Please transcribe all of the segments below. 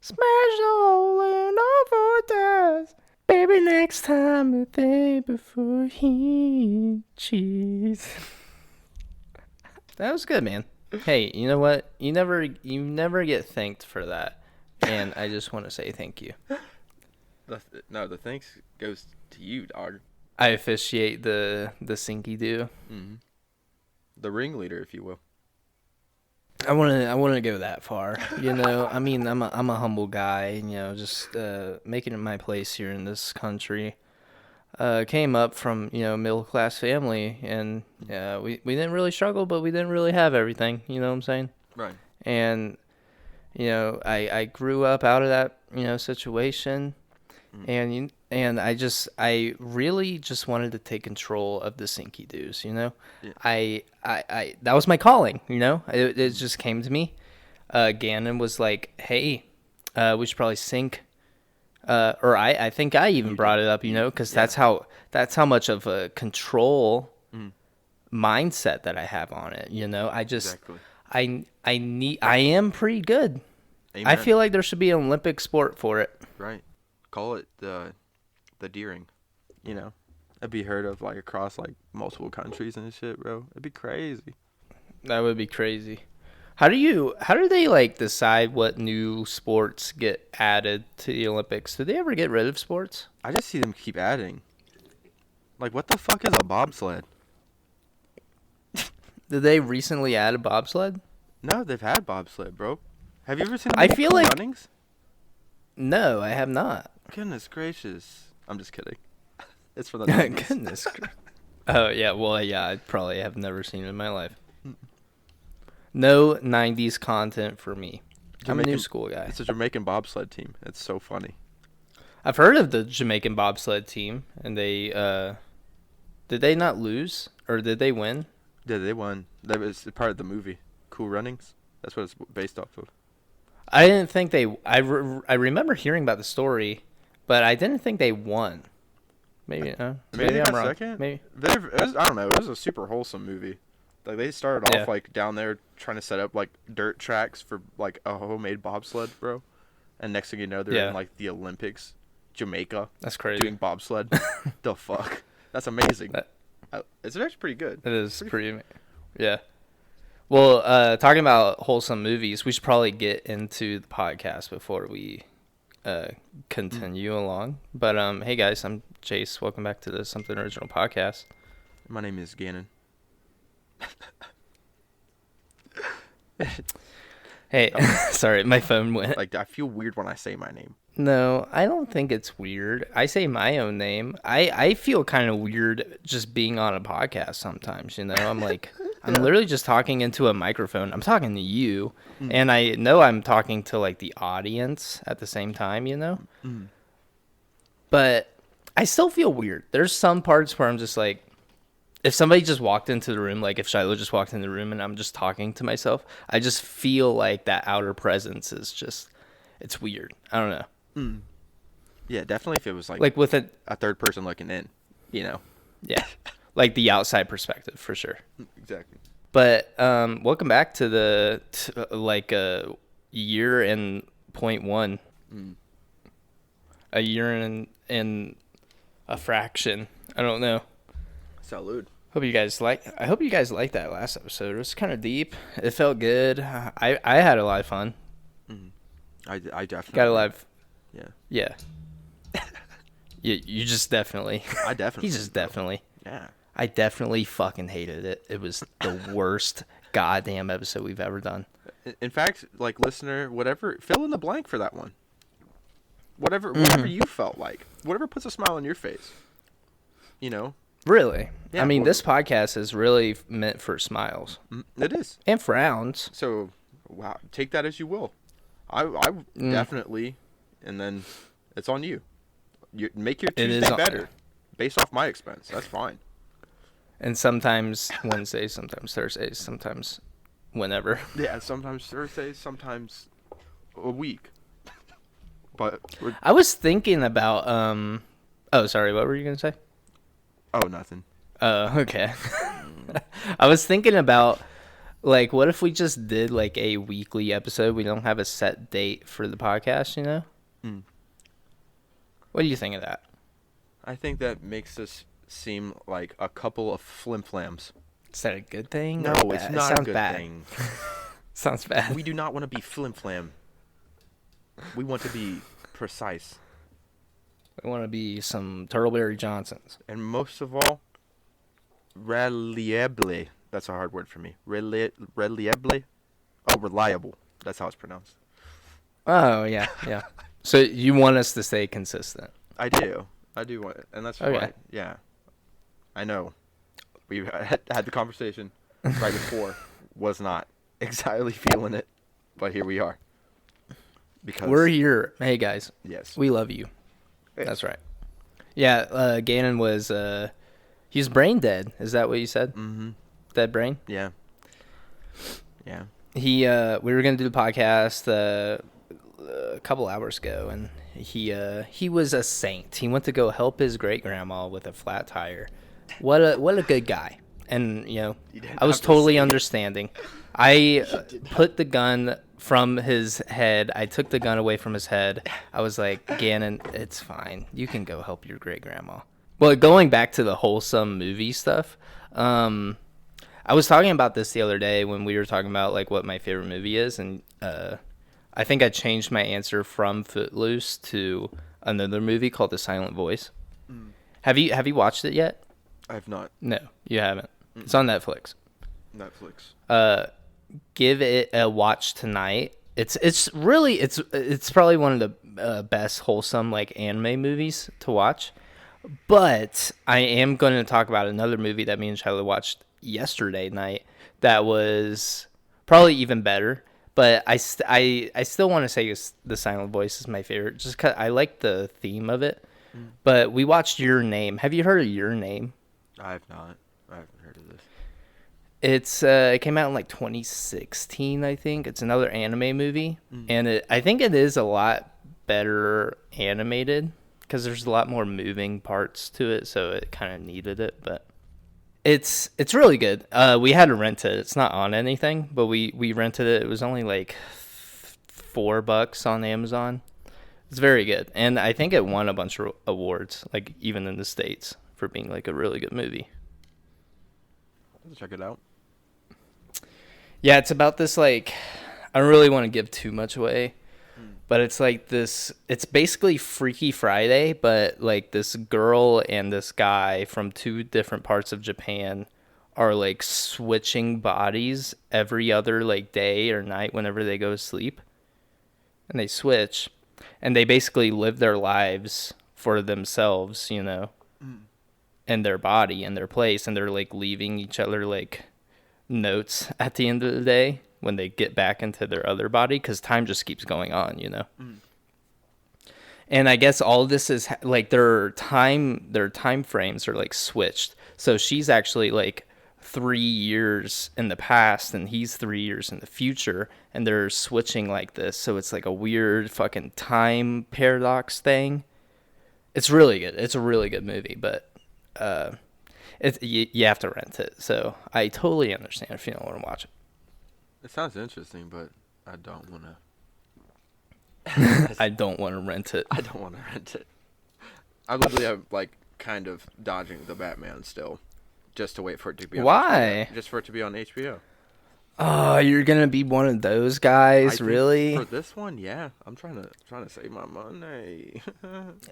Smash the hole in our tires. Baby, next time we think before he cheese. That was good, man. Hey, you know what? You never get thanked for that, and I just want to say thank you. The thanks goes to you, dog. I officiate the Sinky do. Mm-hmm. The ringleader, if you will. I want to go that far. You know, I mean, I'm a humble guy. You know, just making it my place here in this country. Came up from middle class family, and we didn't really struggle, but we didn't really have everything. You know what I'm saying? Right. And I grew up out of that situation, and I really just wanted to take control of the Sinky Doos. You know, Yeah. I that was my calling. You know, it just came to me. Gannon was like, "Hey, we should probably sync." Or I think I even brought it up, because that's how much of a control mindset that I have on it. Exactly. I am pretty good. Amen. I feel like there should be an Olympic sport for it. Right. Call it the deering. It'd be heard of like across like multiple countries and shit, bro. It'd be crazy. That would be crazy. How do they like decide what new sports get added to the Olympics? Do they ever get rid of sports? I just see them keep adding. Like, what the fuck is a bobsled? Did they recently add a bobsled? No, they've had bobsled, bro. Have you ever seen I feel like runnings? No, I have not. Goodness gracious. I'm just kidding. It's from the 90s. Goodness. Oh yeah, well yeah, I probably have never seen it in my life. No 90s content for me. I'm a new school guy. It's a Jamaican bobsled team. It's so funny. I've heard of the Jamaican bobsled team, and they did they not lose or did they win? Yeah, they won. That was part of the movie, Cool Runnings. That's what it's based off of. I didn't think they. I remember hearing about the story, but I didn't think they won. Maybe maybe I'm wrong. Second? Maybe I don't know. It was a super wholesome movie. Like they started off like down there trying to set up like dirt tracks for like a homemade bobsled, bro. And next thing you know, they're in like the Olympics, Jamaica. That's crazy. Doing bobsled. The fuck? That's amazing. It's actually pretty good. It is pretty yeah. Well, talking about wholesome movies, we should probably get into the podcast before we continue along. But hey guys, I'm Chase. Welcome back to the Something Original podcast. My name is Gannon. Hey, sorry, my phone went. Like, I feel weird when I say my name. No, I don't think it's weird. I say my own name. I feel kind of weird just being on a podcast sometimes, I'm like, I'm literally just talking into a microphone. I'm talking to you, and I know I'm talking to, like, the audience at the same time, But I still feel weird. There's some parts where I'm just like, if somebody just walked into the room, like if Shiloh just walked in the room and I'm just talking to myself, I just feel like that outer presence is just, it's weird. I don't know. Yeah, definitely if it was like with a third person looking in, Yeah, like the outside perspective for sure. Exactly. But welcome back to like a year and 0.1. A year and a fraction. I don't know. Salud. I hope you guys like that last episode. It was kind of deep. It felt good. I had a lot of fun. I definitely got a lot of. Yeah. You just definitely. I definitely. He just definitely. Yeah. I definitely fucking hated it. It was the worst goddamn episode we've ever done. In fact, like listener, whatever, fill in the blank for that one. Whatever you felt like, whatever puts a smile on your face. Really? Yeah, I mean, this podcast is really meant for smiles. It is. And frowns. So, wow, take that as you will. I definitely, and then it's on you. You make your Tuesday better, based off my expense. That's fine. And sometimes Wednesdays, sometimes Thursdays, sometimes whenever. Yeah, sometimes Thursdays, sometimes a week. But I was thinking about oh, sorry, what were you gonna say? Oh, nothing. Okay. I was thinking about Like, what if we just did like a weekly episode? We don't have a set date for the podcast, you know? Mm. What do you think of that? I think that makes us seem like a couple of flim-flams. Is that a good thing? No, it's not a good thing. Sounds bad. We do not want to be flim-flam. We want to be precise. We want to be some Turtleberry Johnsons. And most of all, reliable. That's a hard word for me. Reliable? Oh, reliable. That's how it's pronounced. Oh, yeah, yeah. So you want us to stay consistent? I do. I do want it. And that's why, yeah. I know. We had the conversation right before. Was not exactly feeling it. But here we are. Because we're here. Hey, guys. Yes. We love you. Hey. That's right. Yeah, Gannon was, he's brain dead. Is that what you said? Mm-hmm. Dead brain? Yeah. Yeah. We were going to do the podcast a couple hours ago, and he was a saint. He went to go help his great-grandma with a flat tire. What a good guy. And, you know, I was totally understanding. I put the gun from his head. I took the gun away from his head. I was like, Gannon, it's fine. You can go help your great-grandma. Well, going back to the wholesome movie stuff, I was talking about this the other day when we were talking about like what my favorite movie is, and I think I changed my answer from Footloose to another movie called The Silent Voice. Mm. Have you watched it yet? I have not. No, you haven't. Mm-mm. It's on Netflix. Give it a watch tonight. It's probably one of the best wholesome like anime movies to watch. But I am going to talk about another movie that me and Shiloh watched yesterday night that was probably even better. But I still want to say The Silent Voice is my favorite just because I like the theme of it. Mm. But we watched Your Name. Have you heard of Your Name? I have not. I haven't heard of this. It came out in like 2016, I think. It's another anime movie. Mm. And I think it is a lot better animated because there's a lot more moving parts to it, so it kind of needed it. But it's really good. We had to rent it. It's not on anything, but we rented it. It was only like $4 on Amazon. It's very good, and I think it won a bunch of awards, like even in the States, for being like a really good movie. I'll check it out. Yeah, it's about this like, I don't really want to give too much away, but it's like this, it's basically Freaky Friday, but like this girl and this guy from two different parts of Japan are like switching bodies every other like day or night whenever they go to sleep. And they switch, and they basically live their lives for themselves, you know, and their body and their place, and they're like leaving each other like notes at the end of the day when they get back into their other body, because time just keeps going on, you know. And I guess all of this is like their time frames are like switched. So she's actually like 3 years in the past and he's 3 years in the future, and they're switching like this. So it's like a weird fucking time paradox thing. It's really good. It's a really good movie, but you have to rent it. So I totally understand if you don't want to watch it. It sounds interesting, but I don't want to. I don't want to rent it. I don't want to rent it. I literally have like kind of dodging the Batman still, just to wait for it to be on Why? HBO. Just for it to be on HBO. Oh, you're gonna be one of those guys, really? For this one, yeah. I'm trying to save my money.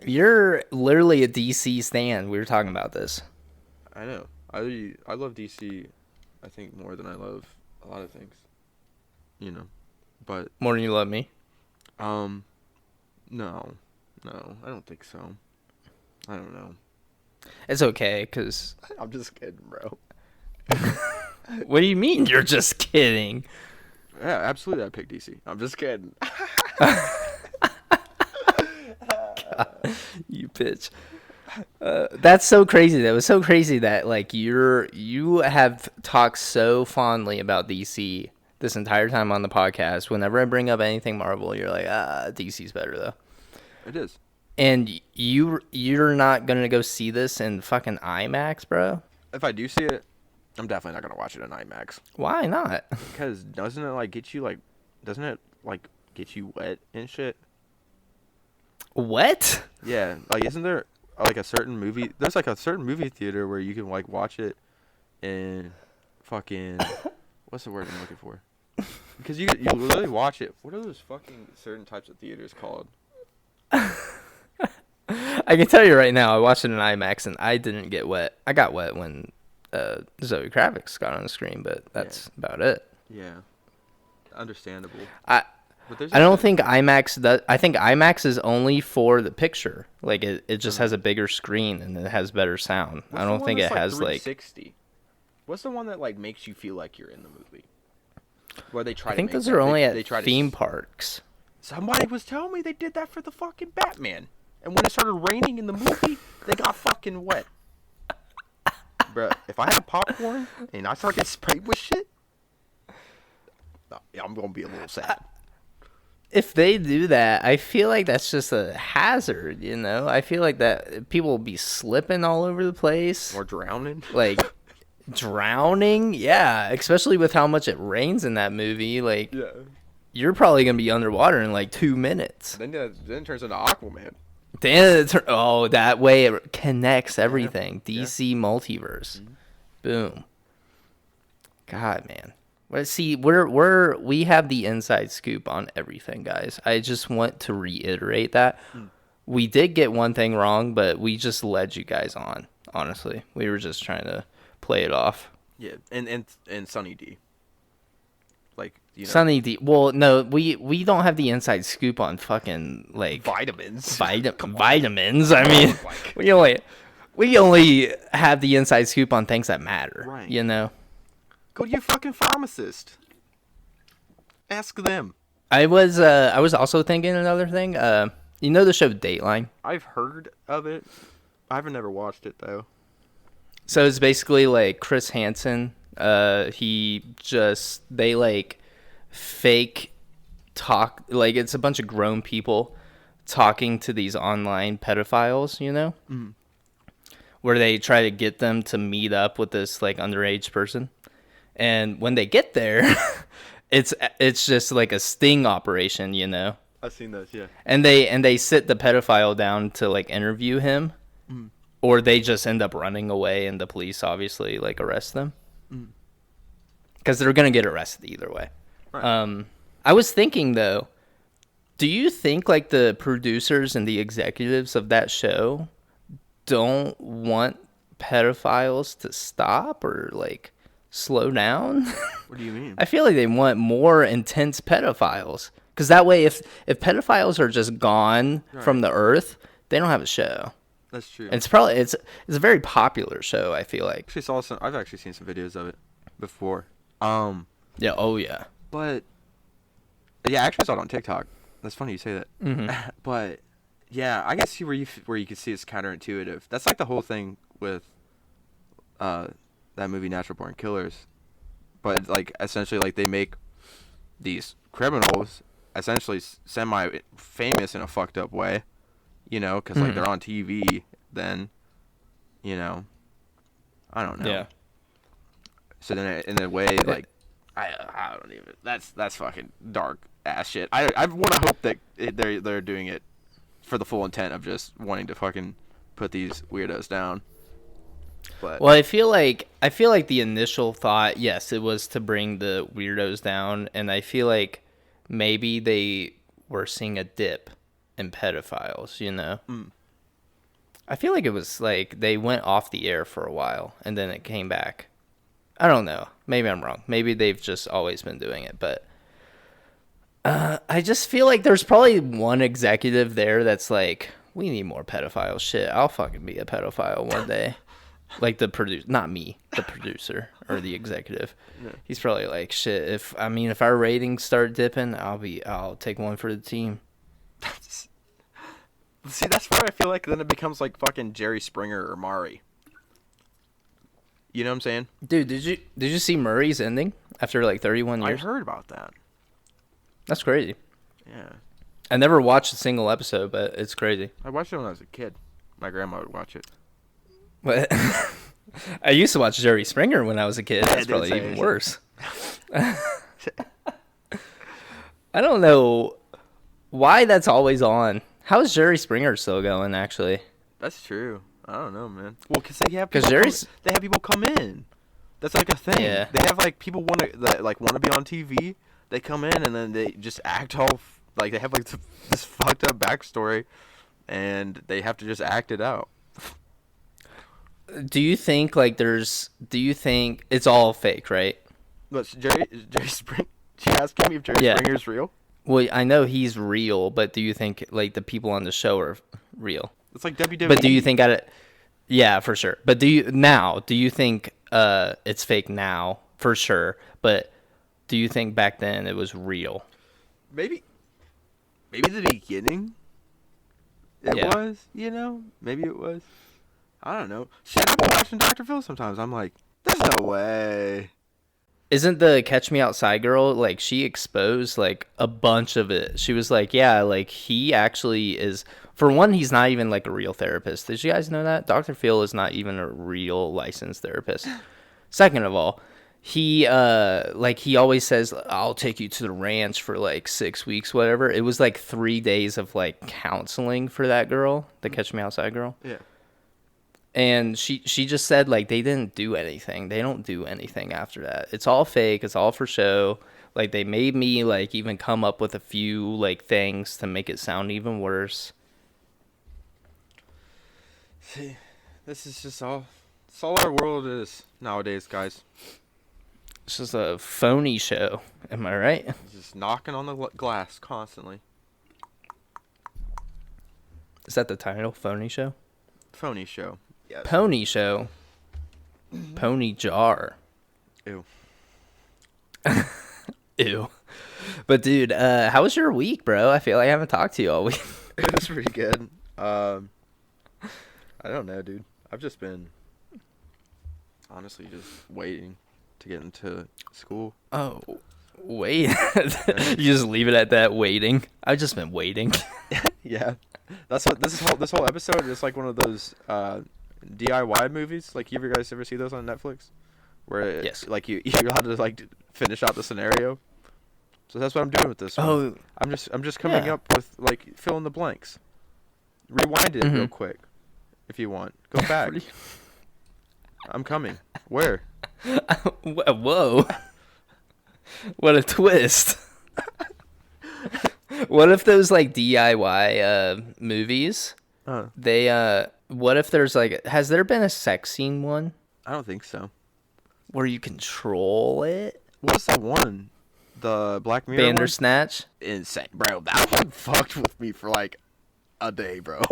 You're literally a DC stan. We were talking about this. I know. I love DC. I think more than I love a lot of things. You know, but more than you love me. No, I don't think so. I don't know. It's okay, cause I'm just kidding, bro. What do you mean you're just kidding? Yeah, absolutely. I picked DC. I'm just kidding. You bitch. That's so crazy. That was so crazy that like you have talked so fondly about DC this entire time on the podcast. Whenever I bring up anything Marvel, you're like, DC's better though. It is. And you're not gonna go see this in fucking IMAX, bro? If I do see it, I'm definitely not gonna watch it in IMAX. Why not? Because doesn't it like get you wet and shit? What? Yeah, like isn't there like a certain movie? There's like a certain movie theater where you can like watch it in fucking what's the word I'm looking for? Because you literally watch it. What are those fucking certain types of theaters called? I can tell you right now, I watched it in IMAX and I didn't get wet. I got wet when Zoe Kravitz got on the screen, but that's about it. Yeah, understandable. I don't think IMAX does. I think IMAX is only for the picture. Like it just has a bigger screen and it has better sound. I don't think it has like 360. What's the one that like makes you feel like you're in the movie? Where they try. I think those are only at theme parks. Somebody was telling me they did that for the fucking Batman, and when it started raining in the movie, they got fucking wet. Bruh, if I had popcorn and I start getting sprayed with shit, I'm gonna be a little sad. If they do that, I feel like that's just a hazard, you know? I feel like that people will be slipping all over the place. Or drowning. Like, drowning? Yeah, especially with how much it rains in that movie. Like, yeah. You're probably going to be underwater in like 2 minutes. Then it turns into Aquaman. Then that way it connects everything. Yeah. DC Multiverse. Mm-hmm. Boom. God, man. Let's see, we have the inside scoop on everything, guys. I just want to reiterate that. We did get one thing wrong, but we just led you guys on, honestly. We were just trying to play it off. Yeah, and Sunny D. Like, you know. Sunny D. Well, no, we don't have the inside scoop on fucking, like... Vitamins. Vitamins. I mean, we only have the inside scoop on things that matter, right. You know? Go to your fucking pharmacist. Ask them. I was also thinking another thing. You know the show Dateline? I've heard of it. I've never watched it though. So it's basically like Chris Hansen. They like fake talk. Like it's a bunch of grown people talking to these online pedophiles. You know, where they try to get them to meet up with this like underage person. And when they get there, it's just like a sting operation, you know. I've seen those, yeah. And they sit the pedophile down to like interview him, or they just end up running away, and the police obviously like arrest them, because they're gonna get arrested either way. Right. I was thinking though, do you think like the producers and the executives of that show don't want pedophiles to stop or like slow down? What do you mean? I feel like they want more intense pedophiles, because that way if pedophiles are just gone from the earth, they don't have a show. That's true. And it's a very popular show, I feel like. I've actually seen some videos of it before. Yeah, oh yeah. But yeah, I actually saw it on TikTok. That's funny you say that. Mm-hmm. But yeah, I can see where you can see it's counterintuitive. That's like the whole thing with that movie Natural Born Killers, but like essentially like they make these criminals essentially semi-famous in a fucked up way, you know, because like they're on TV. Then, you know, I don't know. Yeah. So then in a way like I don't even. That's fucking dark ass shit. I want to hope that they're doing it for the full intent of just wanting to fucking put these weirdos down. But well, I feel like the initial thought, yes, it was to bring the weirdos down, and I feel like maybe they were seeing a dip in pedophiles, you know? I feel like it was like they went off the air for a while, and then it came back. I don't know. Maybe I'm wrong. Maybe they've just always been doing it, but I just feel like there's probably one executive there that's like, we need more pedophile shit. I'll fucking be a pedophile one day. Like the producer, not me, the producer or the executive. Yeah. He's probably like, shit, if our ratings start dipping, I'll take one for the team. See, that's where I feel like then it becomes like fucking Jerry Springer or Maury. You know what I'm saying? Dude, did you see Murray's ending after like 31 years? I heard about that. That's crazy. Yeah. I never watched a single episode, but it's crazy. I watched it when I was a kid. My grandma would watch it. What? I used to watch Jerry Springer when I was a kid. That's didn't probably say even anything. worse. I don't know why that's always on. How is Jerry Springer still going, actually? That's true. I don't know, man. Well, because they have people come in. That's like a thing. Yeah. They have like people want to be on TV. They come in and then they just act all like they have like this fucked up backstory, and they have to just act it out. Do you think it's all fake, right? But Jerry Springer. She asking me if Jerry Springer's real. Well, I know he's real, but do you think like the people on the show are real? It's like WWE. But do you think yeah, for sure. But do you think it's fake now? For sure. But do you think back then it was real? Maybe the beginning it was, maybe it was. I don't know. Shit, I've been watching Dr. Phil sometimes. I'm like, there's no way. Isn't the Catch Me Outside girl, like, she exposed, like, a bunch of it. She was like, yeah, like, he actually is, for one, he's not even, like, a real therapist. Did you guys know that? Dr. Phil is not even a real licensed therapist. Second of all, he always says, I'll take you to the ranch for, like, 6 weeks, whatever. It was, like, 3 days of, like, counseling for that girl, the Catch Me Outside girl. Yeah. And she just said, like, they didn't do anything. They don't do anything after that. It's all fake. It's all for show. Like, they made me, like, even come up with a few, like, things to make it sound even worse. See, this is just all... It's all our world is nowadays, guys. It's just a phony show. Am I right? Just knocking on the glass constantly. Is that the title? Phony Show? Phony Show. Yes. Pony Show. Pony Jar. Ew. Ew. But, dude, how was your week, bro? I feel like I haven't talked to you all week. It was pretty good. I don't know, dude. I've just been honestly just waiting to get into school. Oh, wait. You just leave it at that, waiting. I've just been waiting. Yeah. That's what this whole episode is like, one of those DIY movies. Like, you guys ever see those on Netflix? Where yes, like you're allowed to like finish out the scenario. So that's what I'm doing with this one. Oh, I'm just coming up with like fill in the blanks. Rewind it real quick, if you want. Go back. I'm coming. Where? Whoa! What a twist. What if those like DIY movies? They what if there's like, has there been a sex scene one? I don't think so. Where you control it? What's the one? The Black Mirror Bandersnatch? Insane, bro. That one fucked with me for like a day, bro.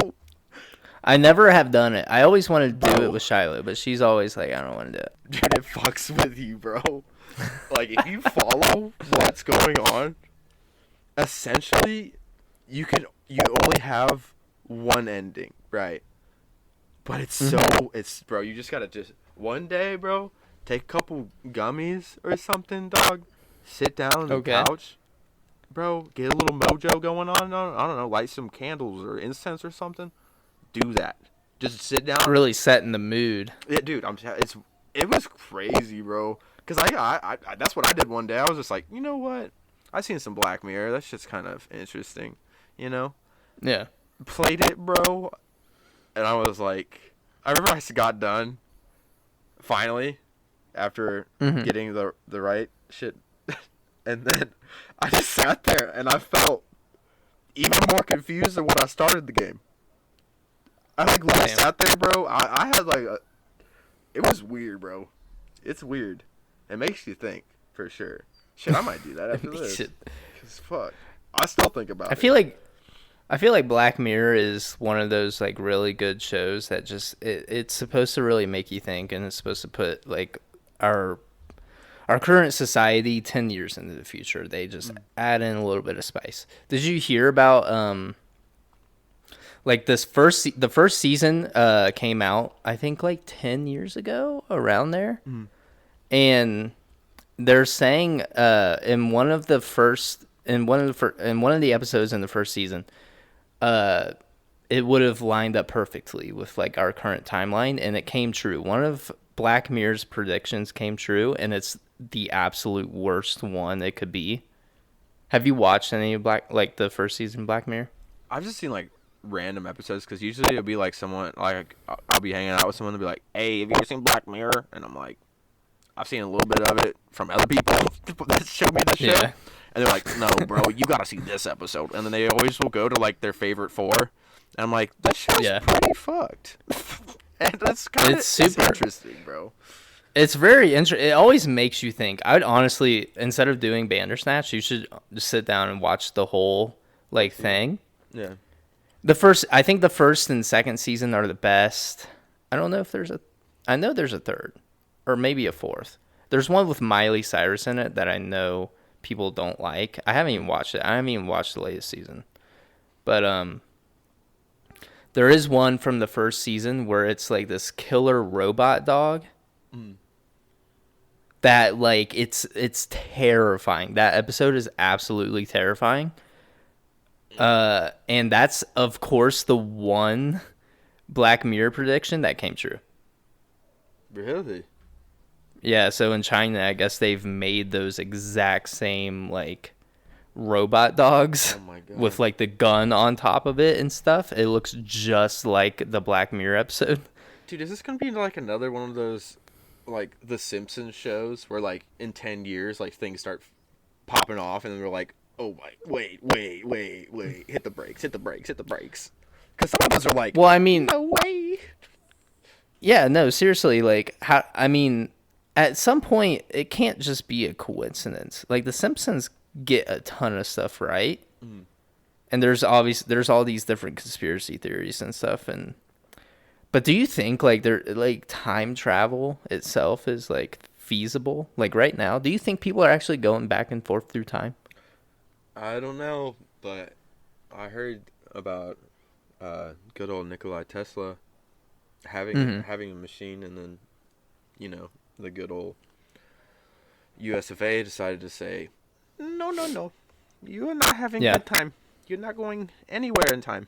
I never have done it. I always wanted to do it with Shiloh, but she's always like, I don't want to do it. Dude, it fucks with you, bro. Like, if you follow what's going on, essentially, you only have one ending, right? But it's bro, you just gotta one day, bro, take a couple gummies or something, dog. Sit down on the couch, bro. Get a little mojo going on. I don't know, light some candles or incense or something. Do that. Just sit down. Really setting the mood. Yeah, dude. It was crazy, bro. Cause I that's what I did one day. I was just like, you know what? I seen some Black Mirror. That's just kind of interesting, you know? Yeah. Played it, bro, and I was like, I remember I got done. Finally, after getting the right shit, and then I just sat there and I felt even more confused than when I started the game. I like sat there, bro. I had like it was weird, bro. It's weird. It makes you think, for sure. Shit, I might do that after this. Cause fuck, I still think about it. I feel like Black Mirror is one of those like really good shows that just it's supposed to really make you think, and it's supposed to put like our current society 10 years into the future. They just add in a little bit of spice. Did you hear about like the first season came out, I think like 10 years ago, around there. And they're saying in one of the episodes in the first season, it would have lined up perfectly with like our current timeline, and it came true. One of Black Mirror's predictions came true, and it's the absolute worst one it could be. Have you watched any of the first season of Black Mirror? I've just seen like random episodes because usually it'll be like someone like I'll be hanging out with someone and be like, "Hey, have you ever seen Black Mirror?" And I'm like, "I've seen a little bit of it from other people that showed me the show." Yeah. And they're like, "No, bro, you gotta see this episode." And then they always will go to like their favorite 4, and I'm like, "That show's pretty fucked." And that's kind of super interesting, bro. It's very interesting. It always makes you think. I would honestly, instead of doing Bandersnatch, you should just sit down and watch the whole thing. Yeah. I think the first and second season are the best. I don't know if I know there's a third, or maybe a fourth. There's one with Miley Cyrus in it that I know people don't like. I haven't even watched it. I haven't even watched the latest season, but there is one from the first season where it's like this killer robot dog. That like it's terrifying. That episode is absolutely terrifying. And that's of course the one Black Mirror prediction that came true. Really? Yeah, so in China, I guess they've made those exact same like robot dogs with like the gun on top of it and stuff. It looks just like the Black Mirror episode. Dude, is this gonna be like another one of those like the Simpsons shows where like in 10 years like things start popping off and then we're like, oh my, wait, hit the brakes, because some of us are like, well, I mean, no way. Yeah, no, seriously, like how, I mean, at some point it can't just be a coincidence. Like the Simpsons get a ton of stuff right, and there's all these different conspiracy theories and stuff. But do you think like time travel itself is like feasible? Like right now, do you think people are actually going back and forth through time? I don't know, but I heard about good old Nikola Tesla having a machine, and then the good old US of A decided to say, no, you are not having good time. You're not going anywhere in time.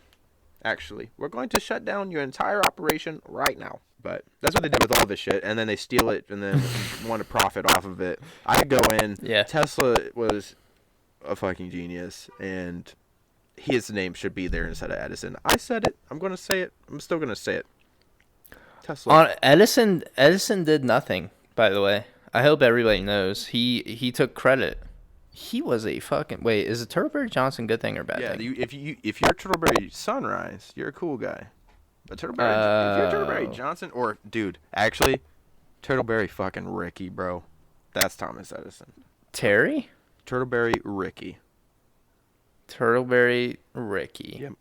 Actually, we're going to shut down your entire operation right now. But that's what they did with all this shit, and then they steal it and then want to profit off of it. I go in. Yeah. Tesla was a fucking genius, and his name should be there instead of Edison. I said it. I'm going to say it. I'm still going to say it. Tesla. Edison did nothing, by the way. I hope everybody knows. He took credit. He was a fucking... Wait, is a Turtleberry Johnson good thing or bad thing? Yeah, if you're Turtleberry Sunrise, you're a cool guy. But if you're Turtleberry Johnson, or, dude, actually, Turtleberry fucking Ricky, bro. That's Thomas Edison. Terry? Turtleberry Ricky. Turtleberry Ricky. Yep.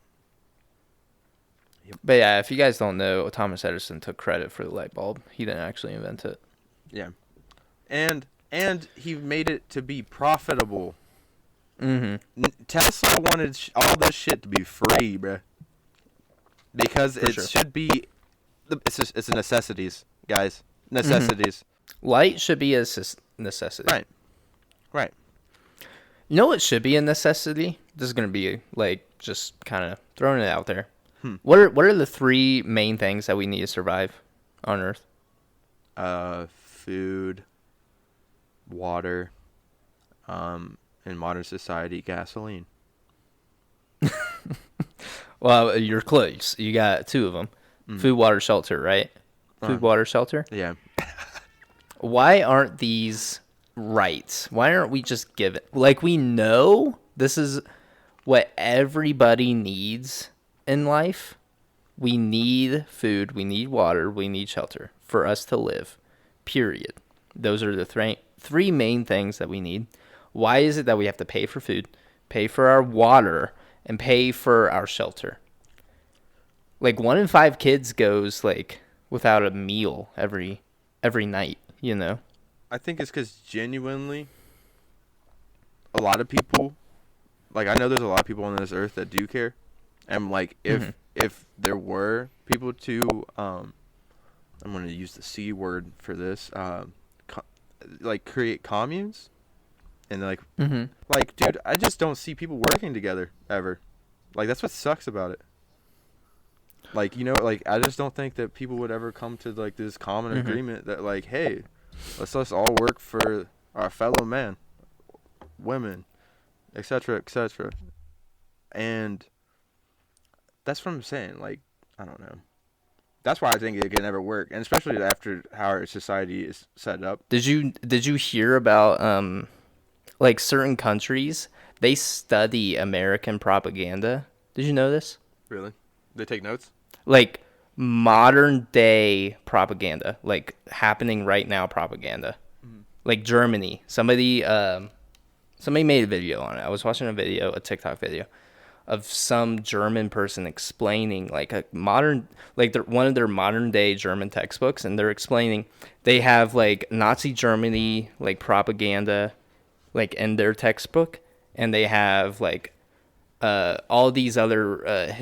But yeah, if you guys don't know, Thomas Edison took credit for the light bulb. He didn't actually invent it. Yeah. And he made it to be profitable. Tesla wanted all this shit to be free, bruh. Because should be... It's necessities, guys. Necessities. Light should be a necessity. Right. You know what should be a necessity? This is going to be, like, just kind of throwing it out there. What are the 3 main things that we need to survive on Earth? Food, water, in modern society, gasoline. Well, you're close. You got 2 of them. Food, water, shelter, right? Food, water, shelter? Yeah. Why aren't these rights? Why aren't we just given? Like, we know this is what everybody needs in life. We need food, we need water, we need shelter for us to live. Period. Those are the 3 main things that we need. Why is it that we have to pay for food, pay for our water, and pay for our shelter? Like 1 in 5 kids goes like without a meal every night, you know? I think it's because genuinely a lot of people, like I know there's a lot of people on this earth that do care. And like if there were people to I'm going to use the C word for this, like create communes, and like like dude, I just don't see people working together ever. Like that's what sucks about it. Like, you know, like, I just don't think that people would ever come to, like, this common agreement that, like, hey, let's all work for our fellow man, women, etc., etc. And that's what I'm saying. Like, I don't know. That's why I think it can never work, and especially after how our society is set up. Did you hear about like certain countries, they study American propaganda? Did you know this? Really? They take notes? Like modern day propaganda, like happening right now propaganda. Like Germany, somebody made a video on it. I was watching a TikTok video of some German person explaining like a modern, like one of their modern day German textbooks, and they're explaining they have like Nazi Germany like propaganda like in their textbook, and they have like all these other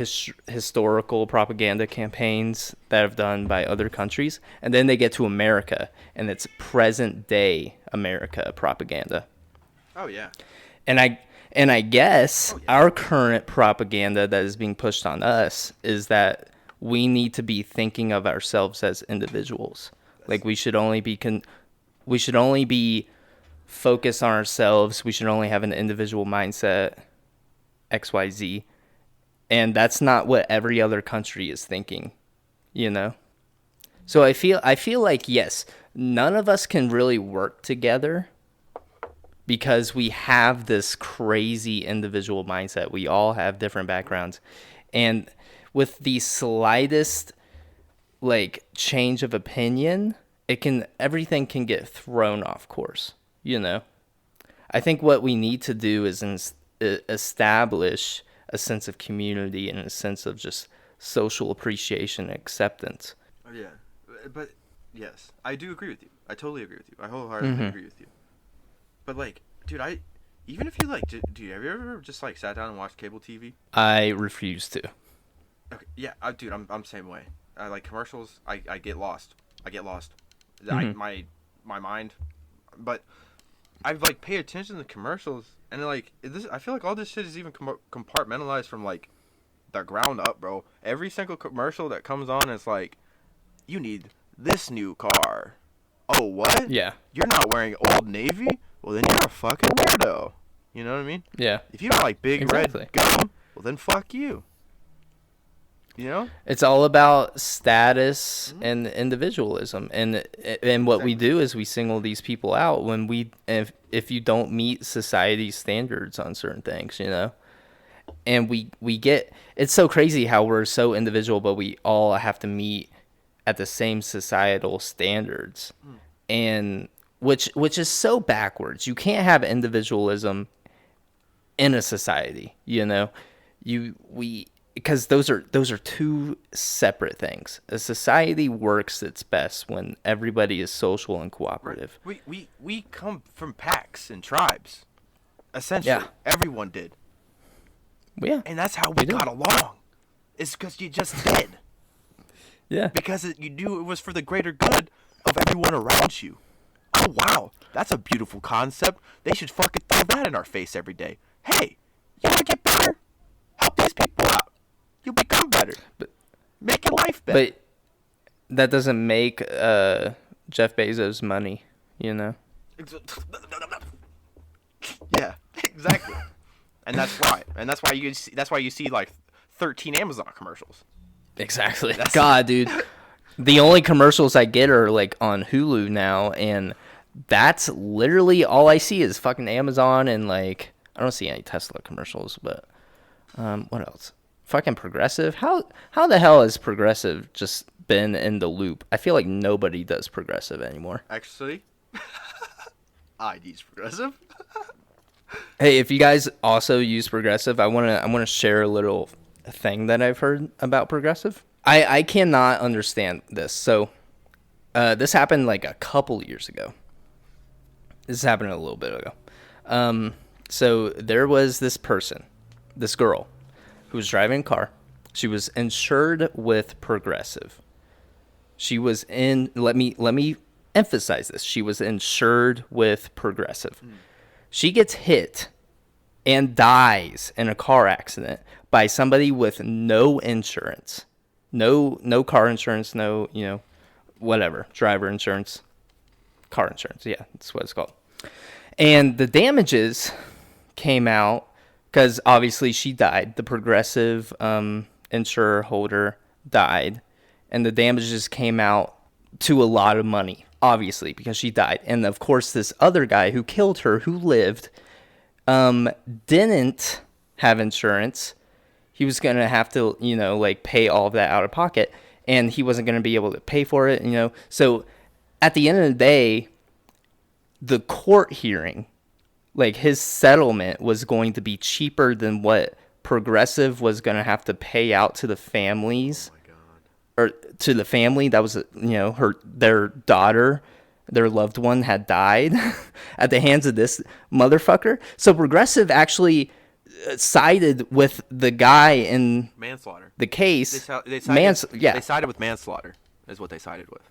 historical propaganda campaigns that have done by other countries, and then they get to America, and it's present day America propaganda. Oh yeah. And I guess our current propaganda that is being pushed on us is that we need to be thinking of ourselves as individuals. Like we should only be focused on ourselves. We should only have an individual mindset, XYZ. And that's not what every other country is thinking, you know? So I feel like, yes, none of us can really work together because we have this crazy individual mindset. We all have different backgrounds. And with the slightest like change of opinion, everything can get thrown off course, you know? I think what we need to do is establish a sense of community and a sense of just social appreciation and acceptance. Yeah. But yes, I do agree with you. I totally agree with you. I wholeheartedly agree with you. But like, dude, even if you like, have you ever just like sat down and watched cable TV? I refuse to. Okay, yeah, dude, I'm the same way. I like commercials. I get lost. My mind, but I like pay attention to the commercials, and like I feel like all this shit is even compartmentalized from like the ground up, bro. Every single commercial that comes on is like, you need this new car. Oh, what? Yeah. You're not wearing Old Navy? Well, then you're a fucking weirdo. You know what I mean? Yeah. If you don't like big red gum, well, then fuck you. You know? It's all about status and individualism. And what we do is we single these people out when if you don't meet society's standards on certain things, you know? And we get, it's so crazy how we're so individual, but we all have to meet at the same societal standards. And which is so backwards. You can't have individualism in a society, you know? Because those are two separate things. A society works its best when everybody is social and cooperative. Right. We come from packs and tribes. Essentially, everyone did. Yeah. And that's how we got along. It's because you just did. Yeah. Because you knew it was for the greater good of everyone around you. Oh, wow. That's a beautiful concept. They should fucking throw that in our face every day. Hey, you want to get better? Help these people out. You'll become better. Make your life better. But that doesn't make Jeff Bezos money, you know? Yeah, exactly. And that's why. And that's why you see like 13 Amazon commercials. Exactly. God, dude. The only commercials I get are like on Hulu now, and that's literally all I see is fucking Amazon, and like I don't see any Tesla commercials, but what else? Fucking Progressive. How the hell has Progressive just been in the loop? I feel like nobody does Progressive anymore. Actually, I use Progressive. Hey, if you guys also use Progressive, I wanna share a little thing that I've heard about Progressive. I cannot understand this. So this happened like a couple years ago. This happened a little bit ago. So there was this girl who was driving a car. She was insured with Progressive. She was let me emphasize this. She was insured with Progressive. She gets hit and dies in a car accident by somebody with no insurance. No car insurance, no, whatever, driver insurance, car insurance. Yeah, that's what it's called. And the damages came out because obviously she died. The Progressive insurer holder died, and the damages came out to a lot of money, obviously, because she died. And of course, this other guy who killed her, who lived, didn't have insurance. He was going to have to, pay all of that out of pocket, and he wasn't going to be able to pay for it, So at the end of the day, the court hearing, like his settlement was going to be cheaper than what Progressive was going to have to pay out to the families. Oh my God. Or to the family that was, their daughter, their loved one had died at the hands of this motherfucker. So Progressive actually sided with the guy in manslaughter. The case. They sided with manslaughter is what they sided with.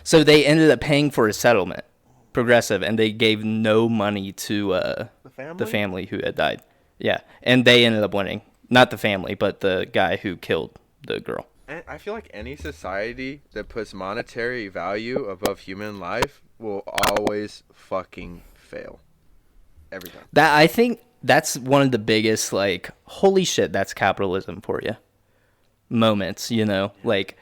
So they ended up paying for a settlement, Progressive, and they gave no money to the family who had died. Yeah, and they ended up winning. Not the family, but the guy who killed the girl. And I feel like any society that puts monetary value above human life will always fucking fail. Every time. I think that's one of the biggest, like, holy shit, that's capitalism for you moments, Like,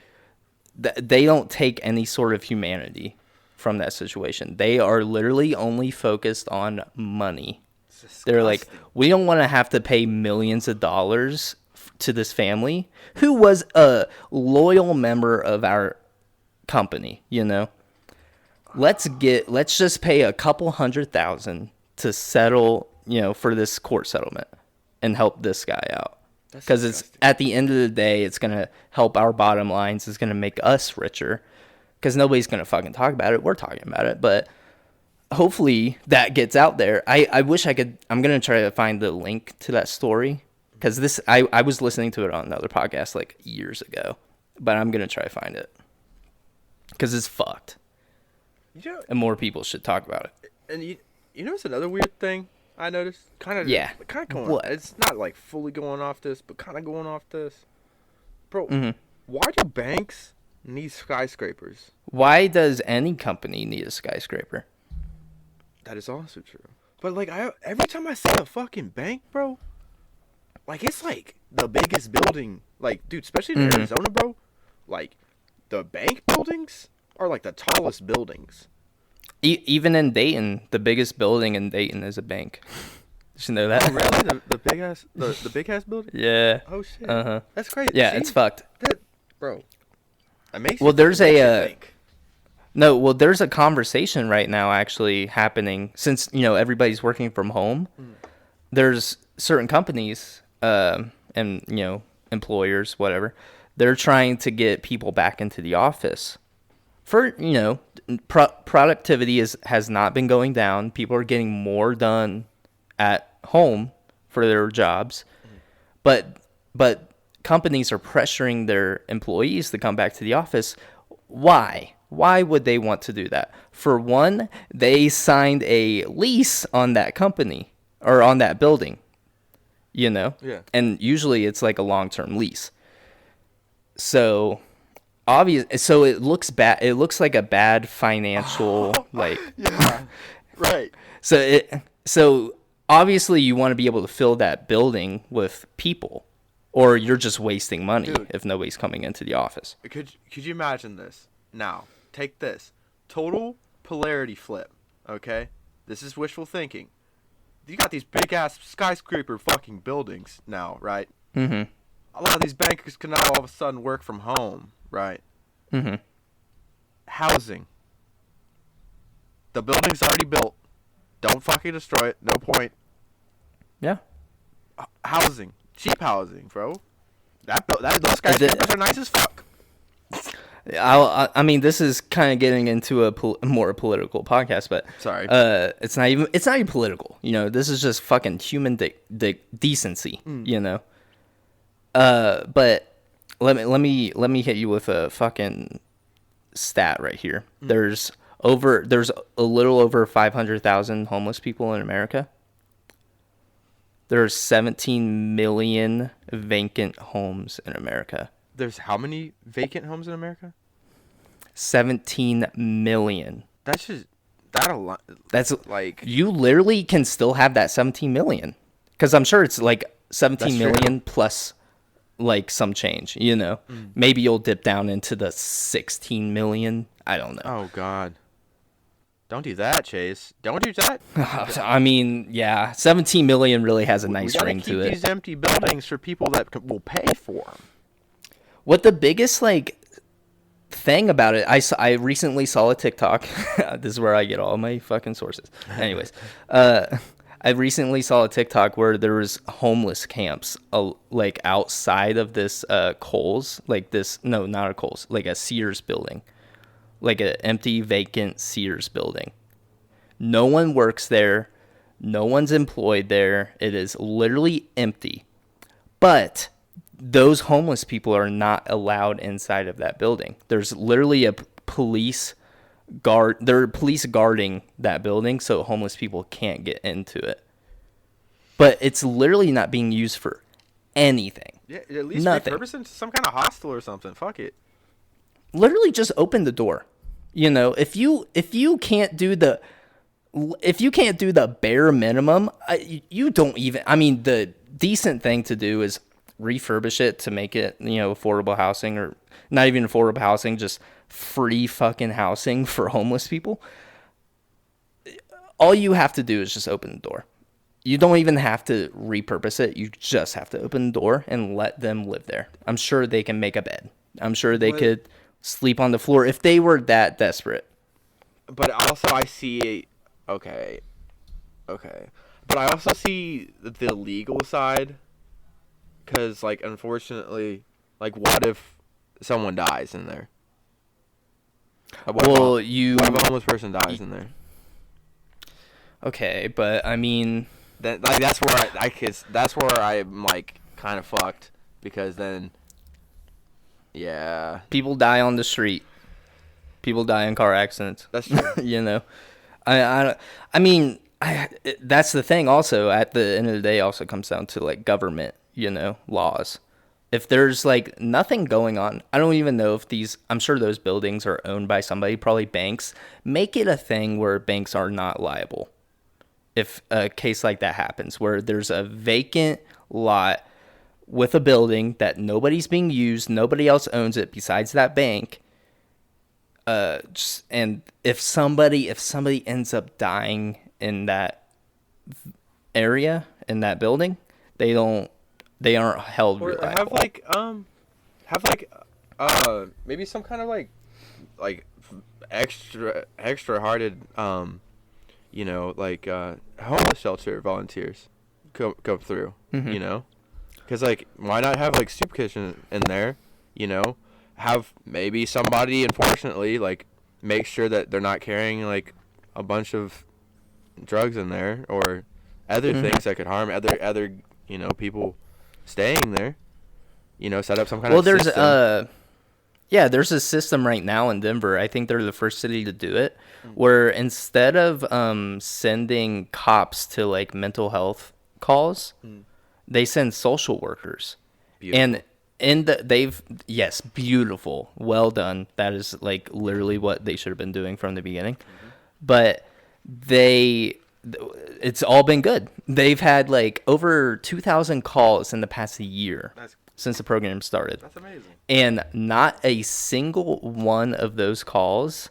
they don't take any sort of humanity from that situation. They are literally only focused on money. They're like, we don't want to have to pay millions of dollars to this family who was a loyal member of our company, Let's just pay a couple $100,000 to settle, for this court settlement and help this guy out. Because it's at the end of the day, it's going to help our bottom lines. It's going to make us richer because nobody's going to fucking talk about it. We're talking about it, but hopefully that gets out there. I wish I could. I'm going to try to find the link to that story because I was listening to it on another podcast like years ago, but I'm going to try to find it because it's fucked. And more people should talk about it. And you know what's another weird thing I noticed? Kind of going. What? It's not like fully going off this, but kind of going off this. Bro, why do banks need skyscrapers? Why does any company need a skyscraper? That is also true. But like, every time I see a fucking bank, bro, like it's like the biggest building. Like, dude, especially in Arizona, bro. Like, the bank buildings are like the tallest buildings. Even in Dayton, the biggest building in Dayton is a bank. Did you know that? Oh, really? The big ass building? Yeah. Oh shit. Uh-huh. That's crazy. Yeah, it's fucked. Bro. Amazing. Well, there's there's a conversation right now actually happening since, everybody's working from home. There's certain companies and, employers, whatever. They're trying to get people back into the office. For, productivity has not been going down. People are getting more done at home for their jobs. But companies are pressuring their employees to come back to the office. Why? Why would they want to do that? For one, they signed a lease on that company or on that building, Yeah. And usually it's like a long-term lease. So so it looks bad. It looks like a bad financial yeah, right. So obviously you want to be able to fill that building with people, or you're just wasting money. Dude, if nobody's coming into the office. Could you imagine this? Now take this total polarity flip. Okay, this is wishful thinking. You got these big ass skyscraper fucking buildings now, right? Mm-hmm. A lot of these bankers can now all of a sudden work from home. Right. Mm-hmm. Housing. The building's already built. Don't fucking destroy it. No point. Yeah. Housing. Cheap housing, bro. Those guys are nice as fuck. I mean, this is kind of getting into a more political podcast, but sorry. It's not even political. This is just fucking human decency. But. Let me hit you with a fucking stat right here. There's a little over 500,000 homeless people in America. There's 17 million vacant homes in America. there's how many vacant homes in America? 17 million. That's just that a lot. That's like you literally can still have that 17 million, because I'm sure it's like 17 million plus like some change. Maybe you'll dip down into the 16 million. I don't know. Oh God. Don't do that, Chase. Don't do that. I mean, yeah, 17 million really has a nice ring to it. We gotta keep these empty buildings for people that will pay for them. What the biggest thing about it, I recently saw a TikTok. This is where I get all my fucking sources. Anyways, I recently saw a TikTok where there was homeless camps, like outside of this Kohl's, like this. No, not a Kohl's, like a Sears building. Like an empty, vacant Sears building. No one works there. No one's employed there. It is literally empty. But those homeless people are not allowed inside of that building. There's literally a police guard. There are police guarding that building so homeless people can't get into it. But it's literally not being used for anything. Yeah, at least repurpose it into some kind of hostel or something. Fuck it. Literally just open the door. If you can't do the bare minimum, you don't even. I mean, the decent thing to do is refurbish it to make it affordable housing, or not even affordable housing, just free fucking housing for homeless people. All you have to do is just open the door. You don't even have to repurpose it. You just have to open the door and let them live there. I'm sure they can make a bed. I'm sure they could sleep on the floor if they were that desperate. But also I see okay. But I also see the legal side, cuz unfortunately, what if someone dies in there? What if a homeless person dies in there? Okay, but I mean that's where I'm kind of fucked, because then yeah, people die on the street. People die in car accidents. That's true. I mean, that's the thing. Also, at the end of the day, also comes down to government, laws. If there's nothing going on, I don't even know if I'm sure those buildings are owned by somebody, probably banks. Make it a thing where banks are not liable if a case like that happens, where there's a vacant lot with a building that nobody's being used, nobody else owns it besides that bank. And if somebody ends up dying in that area, in that building, they aren't held reliable. Have maybe some kind of extra hearted homeless shelter volunteers come through. Mm-hmm. Because, why not have, soup kitchen in there, Have maybe somebody, unfortunately, make sure that they're not carrying, a bunch of drugs in there or other things that could harm other people staying there. Set up some kind of system. There's a system right now in Denver. I think they're the first city to do it, where instead of sending cops to, mental health calls, they send social workers. Beautiful. And beautiful, well done. That is literally what they should have been doing from the beginning. But it's all been good. They've had over 2,000 calls in the past year since the program started. That's amazing. And not a single one of those calls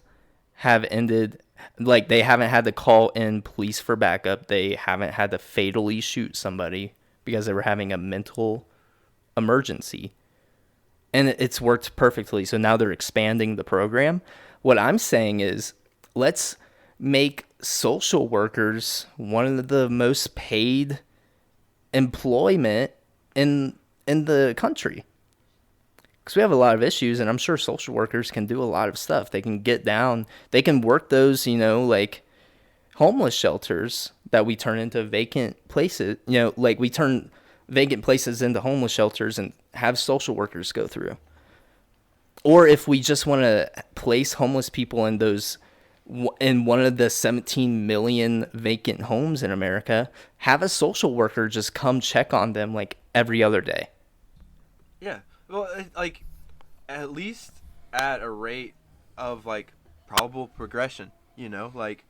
have ended. They haven't had to call in police for backup. They haven't had to fatally shoot somebody because they were having a mental emergency. And it's worked perfectly. So now they're expanding the program. What I'm saying is, let's make social workers one of the most paid employment in the country. Because we have a lot of issues, and I'm sure social workers can do a lot of stuff. They can get down. They can work those, homeless shelters that we turn into vacant places. We turn vacant places into homeless shelters and have social workers go through. Or if we just want to place homeless people in one of the 17 million vacant homes in America, have a social worker just come check on them every other day. Yeah. Well, at least at a rate of like probable progression, you know, like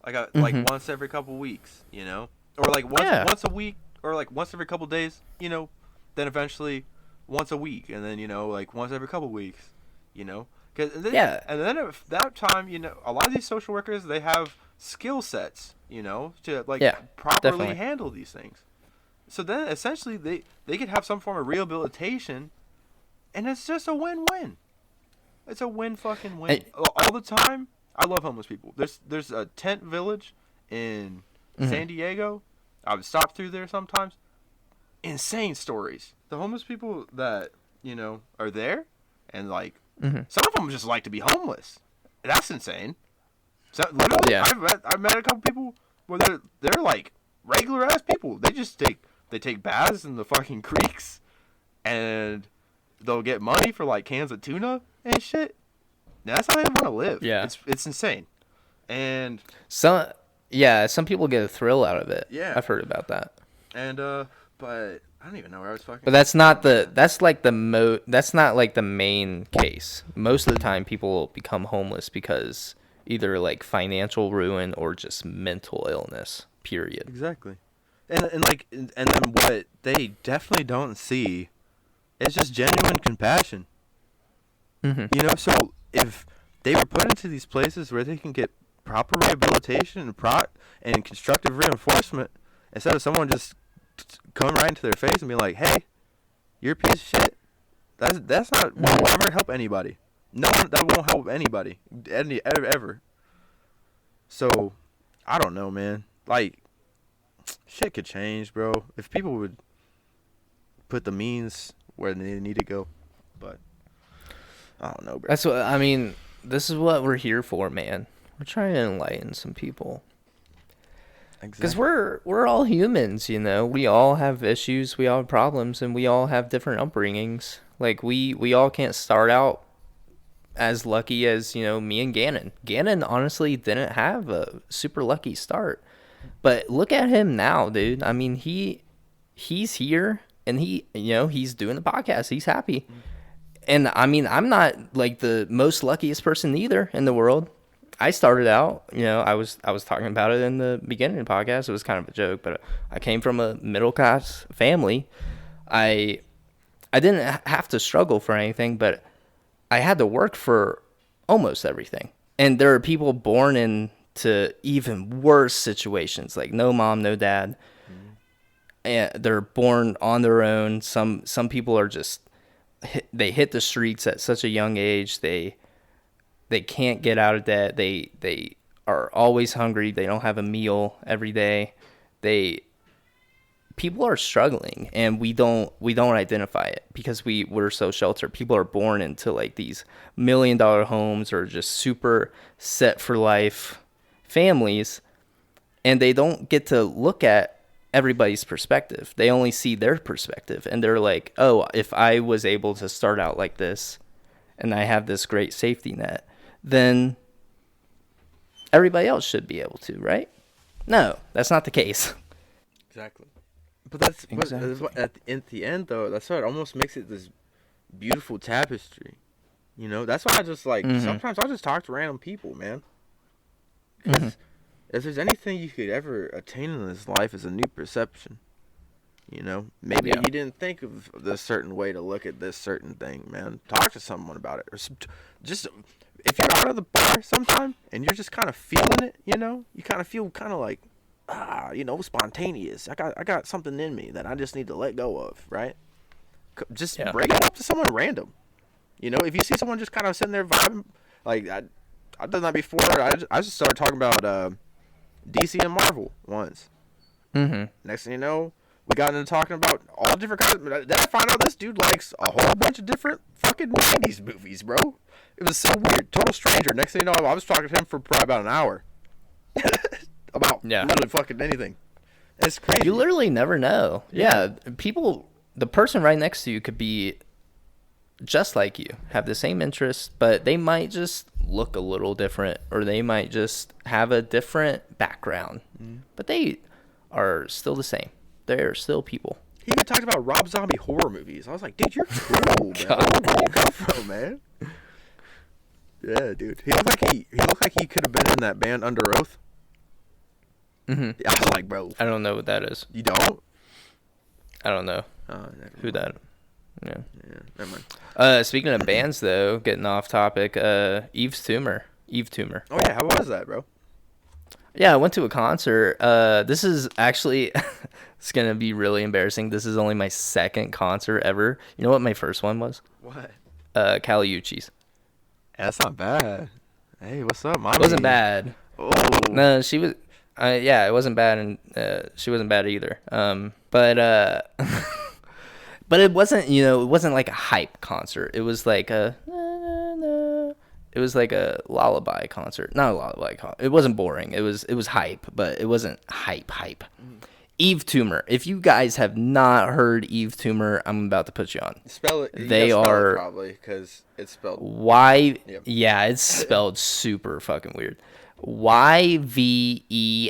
like once every couple weeks, you know, or like once a week, or like once every couple days, you know, then eventually once a week, and then, you know, like once every couple weeks, you know, and then at that time, you know, a lot of these social workers, they have skill sets, you know, to like properly handle these things. So then essentially they could have some form of rehabilitation, and it's just a win-win. It's a win-fucking-win. All the time, I love homeless people. There's a tent village in San Diego. I would stop through there sometimes. Insane stories. The homeless people that, you know, are there, and like some of them just like to be homeless. That's insane. So literally, I've met a couple people where they're like regular ass people. They take baths in the fucking creeks, and they'll get money for like cans of tuna and shit. That's how they want to live. Yeah, it's insane. And some people get a thrill out of it. Yeah, I've heard about that. And but I don't even know where I was fucking. But that's not like the main case. Most of the time, people become homeless because either like financial ruin or just mental illness. Period. Exactly. And then what they definitely don't see is just genuine compassion. You know, so if they were put into these places where they can get proper rehabilitation and constructive reinforcement, instead of someone just coming right into their face and be like, "Hey, you're a piece of shit," that's not won't ever help anybody. No one, that won't help anybody ever. So I don't know, man. Like, shit could change, bro, if people would put the means where they need to go. But I don't know, bro. That's what I mean. This is what we're here for, man. We're trying to enlighten some people. Because we're all humans, you know. We all have issues, we all have problems, and we all have different upbringings. Like we all can't start out as lucky as, you know, me and Gannon. Gannon honestly didn't have a super lucky start. But look at him now, dude. I mean, he's here, and he's doing the podcast. He's happy. And I mean, I'm not like the most luckiest person either in the world. I started out, you know, I was talking about it in the beginning of the podcast. It was kind of a joke, but I came from a middle class family. I didn't have to struggle for anything, but I had to work for almost everything. And there are people born into even worse situations, like no mom, no dad. And they're born on their own. Some people are just they hit the streets at such a young age. They can't get out of debt. They are always hungry. They don't have a meal every day. People are struggling, and we don't identify it because we're so sheltered. People are born into like these $1 million homes or just super set for life families, and they don't get to look at everybody's perspective. They only see their perspective, and they're like, oh, if I was able to start out like this and I have this great safety net, then everybody else should be able to, right? No, that's not the case. Exactly. But that's what, at the end, though, that's what it almost makes it this beautiful tapestry. You know, that's why I just like sometimes I just talk to random people, man. Because if there's anything you could ever attain in this life, is a new perception. You know, maybe you didn't think of this certain way to look at this certain thing, man. Talk to someone about it, or just if you're out of the bar sometime and you're just kind of feeling it, you know, you kind of feel kind of like, you know, spontaneous. I got something in me that I just need to let go of, right? Just bring it up to someone random. You know, if you see someone just kind of sitting there vibing, like I've done that before. I just started talking about DC and Marvel once. Next thing you know, we got into talking about all different kinds. Then I find out this dude likes a whole bunch of different fucking 90s movies, bro. It was so weird. Total stranger. Next thing you know, I was talking to him for probably about an hour. About literally fucking anything. It's crazy. You literally never know. Yeah, the person right next to you could be just like you, have the same interests, but they might just look a little different, or they might just have a different background. But they are still the same. They're still people. He even talked about Rob Zombie horror movies. I was like, dude, you're cool, man. Where you come from, man? Yeah, dude. He looked like he could have been in that band Under Oath. Mm-hmm. I was like, bro. I don't know what that is. You don't? I don't know who that. Yeah. Never mind. Speaking of bands, though, getting off topic, Eve Tumor. Oh yeah, how was that, bro? Yeah, I went to a concert. This is actually, it's gonna be really embarrassing. This is only my second concert ever. You know what my first one was? What? Caliucci's. That's not bad. Hey, what's up, mommy? It wasn't bad. Oh. No, she was. Yeah, it wasn't bad, and she wasn't bad either. But but it wasn't. It wasn't like a hype concert. It was like a. It was like a lullaby concert. Not a lullaby concert. It wasn't boring. It was hype, but it wasn't hype. Eve Tumor. If you guys have not heard Eve Tumor, I'm about to put you on. Spell it. They are probably because it's spelled. Y. Yep. Yeah, it's spelled super fucking weird. YVES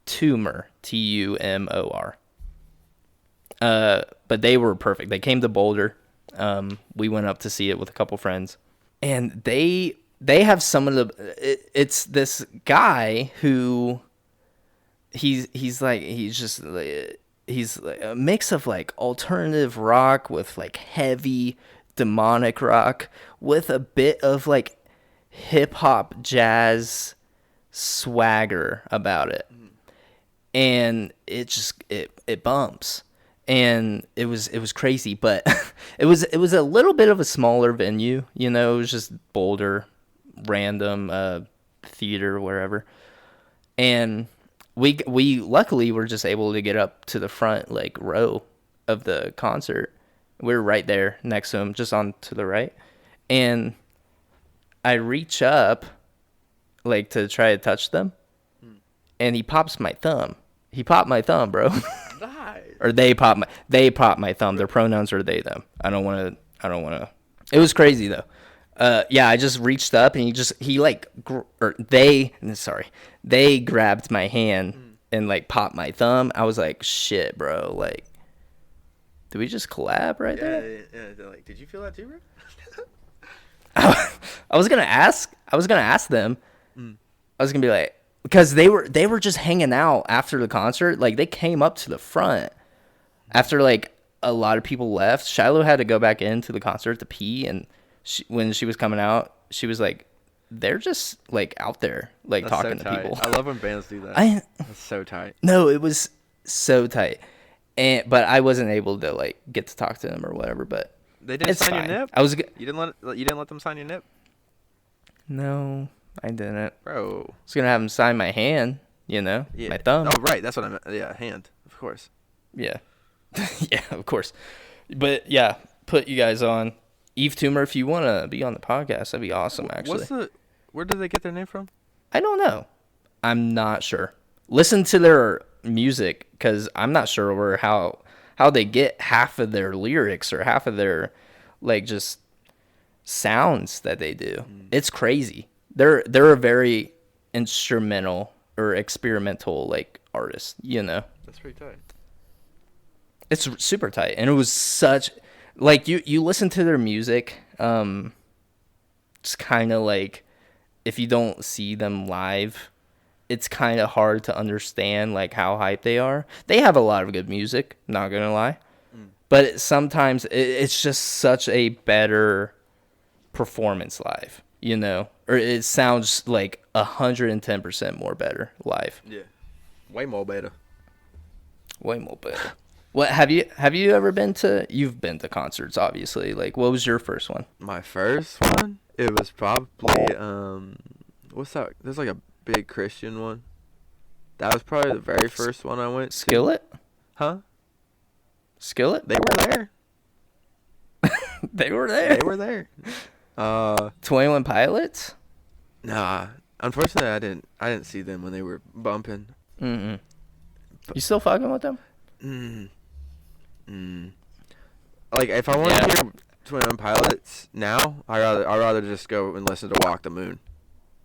Tumor. TUMOR. But they were perfect. They came to Boulder. We went up to see it with a couple friends. And they have some of the it's this guy who he's like a mix of like alternative rock with like heavy demonic rock with a bit of like hip hop jazz swagger about it. And it bumps. And it was crazy, but it was a little bit of a smaller venue, it was just Boulder, random theater, wherever. And we luckily were just able to get up to the front like row of the concert. We were right there next to him, just on to the right. And I reach up like to try to touch them, and he pops my thumb. He popped my thumb, bro. Or they pop my thumb. Their pronouns are they, them. I don't want to. It was crazy though. Yeah, I just reached up and they grabbed my hand and like popped my thumb. I was like, shit, bro. Like, did we just collab right there? Yeah. Like, did you feel that too, bro? I was gonna ask them. I was gonna be like, because they were just hanging out after the concert. Like, they came up to the front after like a lot of people left. Shiloh had to go back into the concert to pee, and when she was coming out, she was like, they're just like out there like That's talking so to tight. people. I love when bands do that. That's so tight. No, it was so tight, but I wasn't able to like get to talk to them or whatever. But they didn't sign fine. your nip. You didn't let them sign your nip. No, I didn't, bro. I was gonna have them sign my hand, my thumb. Oh, right, that's what I meant. Yeah, hand, of course. Yeah, yeah, of course. But yeah, put you guys on Eve Tumor if you want to be on the podcast. That'd be awesome, actually. Where did they get their name from? I don't know. I'm not sure. Listen to their music, because I'm not sure how they get half of their lyrics or half of their like just sounds that they do. It's crazy. They're a very instrumental or experimental like artist, That's pretty tight. It's super tight. And it was such like you listen to their music, it's kind of like if you don't see them live, it's kind of hard to understand like how hype they are. They have a lot of good music, not gonna lie, but sometimes it's just such a better performance live, or it sounds like 110% more better live. Yeah, way more better. What have you ever been to? You've been to concerts, obviously. Like, what was your first one? My first one, it was probably what's that? There's like a big Christian one. That was probably the very first one I went to. Skillet? Huh? Skillet? They were there. They were there. 21 Pilots? Nah. Unfortunately, I didn't see them when they were bumping. You still fucking with them? Like, if I want to hear 21 Pilots now, I'd rather just go and listen to Walk the Moon.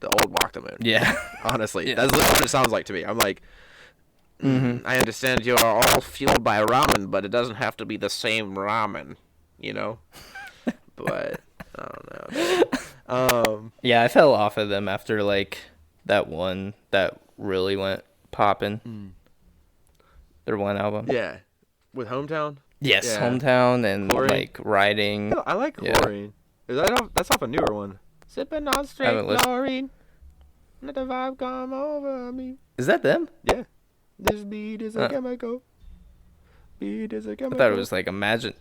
The old Walk the Moon. Yeah. Honestly. Yeah. That's what it sounds like to me. I'm like, I understand you are all fueled by ramen, but it doesn't have to be the same ramen, you know? But, I don't know. Yeah, I fell off of them after, like, that one that really went popping. Their one album. Yeah. With Hometown? Yes, yeah. Hometown and, Chlorine? like, Riding. I like Chlorine. That's off a newer one. Sipping on straight chlorine. Let the vibe come over me. Is that them? Yeah. This beat is a chemical. Beat is a chemical. I thought it was like Imagine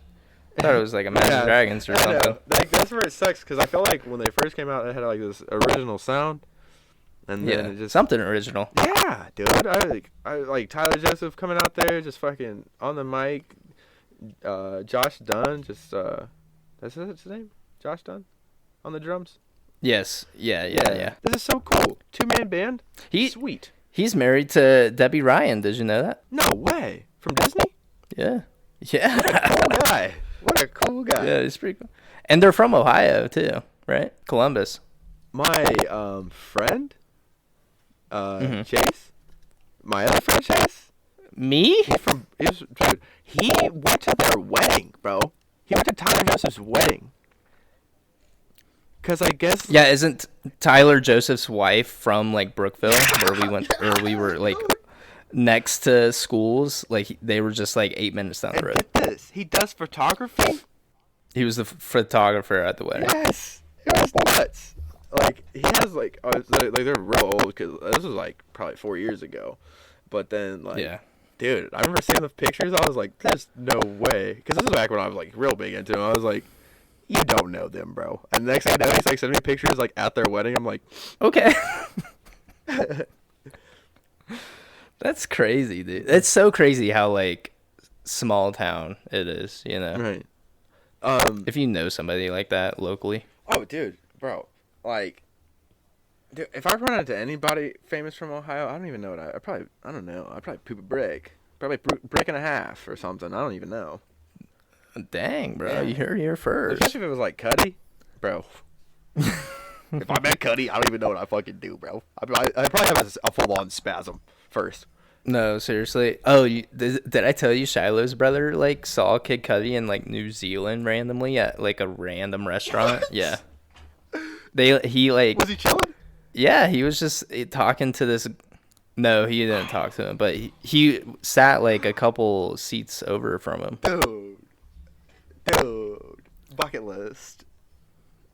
Dragons or something. Like, that's where it sucks, because I felt like when they first came out, it had like this original sound. And then it just something original. Yeah, dude. I like Tyler Joseph coming out there, just fucking on the mic. Josh Dunn, just that's his name? Josh Dunn? On the drums? Yes. Yeah. This is so cool. 2-man band? Sweet. He's married to Debbie Ryan. Did you know that? No way. From Disney? Yeah. Yeah. What a cool guy. What a cool guy. Yeah, he's pretty cool. And they're from Ohio, too, right? Columbus. My friend, Chase? My other friend, Chase? Me? He went to their wedding, bro. He went to Tyler Joseph's wedding. Because I guess... Yeah, isn't Tyler Joseph's wife from, like, Brookville, where we were, like, next to schools? Like, they were just, like, 8 minutes down the road. Get this. He does photography? He was the photographer at the wedding. Yes. It was nuts. Like, he has, like they're real old, because this was, like, probably 4 years ago. But then, like... Yeah. Dude, I remember seeing the pictures. I was like, there's no way. Because this is back when I was, like, real big into him. I was like... You don't know them, bro. And the next thing I know, he's like sending me pictures like at their wedding. I'm like, okay. That's crazy, dude. It's so crazy how like small town it is, you know. Right. If you know somebody like that locally. Oh, dude, bro. Like, dude, if I run into anybody famous from Ohio, I don't even know what I don't know. I'd probably poop a brick. Probably brick and a half or something. I don't even know. Dang, bro. You heard it here first. Especially if it was like Cuddy. Bro. If I met Cuddy, I don't even know what I fucking do, bro. I probably have a full-on spasm first. No, seriously. Oh, did I tell you Shiloh's brother, like, saw Kid Cudi in, like, New Zealand randomly at, like, a random restaurant? What? Yeah. He, like... Was he chilling? Yeah, he was just talking to this... No, he didn't talk to him, but he sat, like, a couple seats over from him. Dude, bucket list.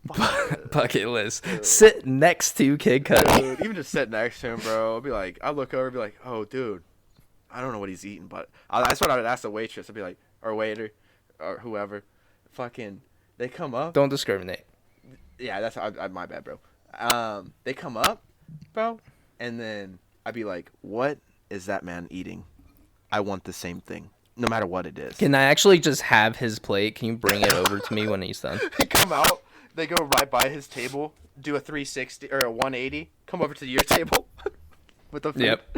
Bucket list. Dude. Sit next to Kid Cudi. Dude, even just sit next to him, bro. I'll be like, I'd look over and be like, oh, dude, I don't know what he's eating, but that's what I would ask the waitress. I'd be like, or waiter, or whoever. Fucking, they come up. Don't discriminate. Yeah, that's my bad, bro. They come up, bro, and then I'd be like, what is that man eating? I want the same thing. No matter what it is. Can I actually just have his plate? Can you bring it over to me when he's done? They come out. They go right by his table. Do a 360 or a 180. Come over to your table. With the food. Yep.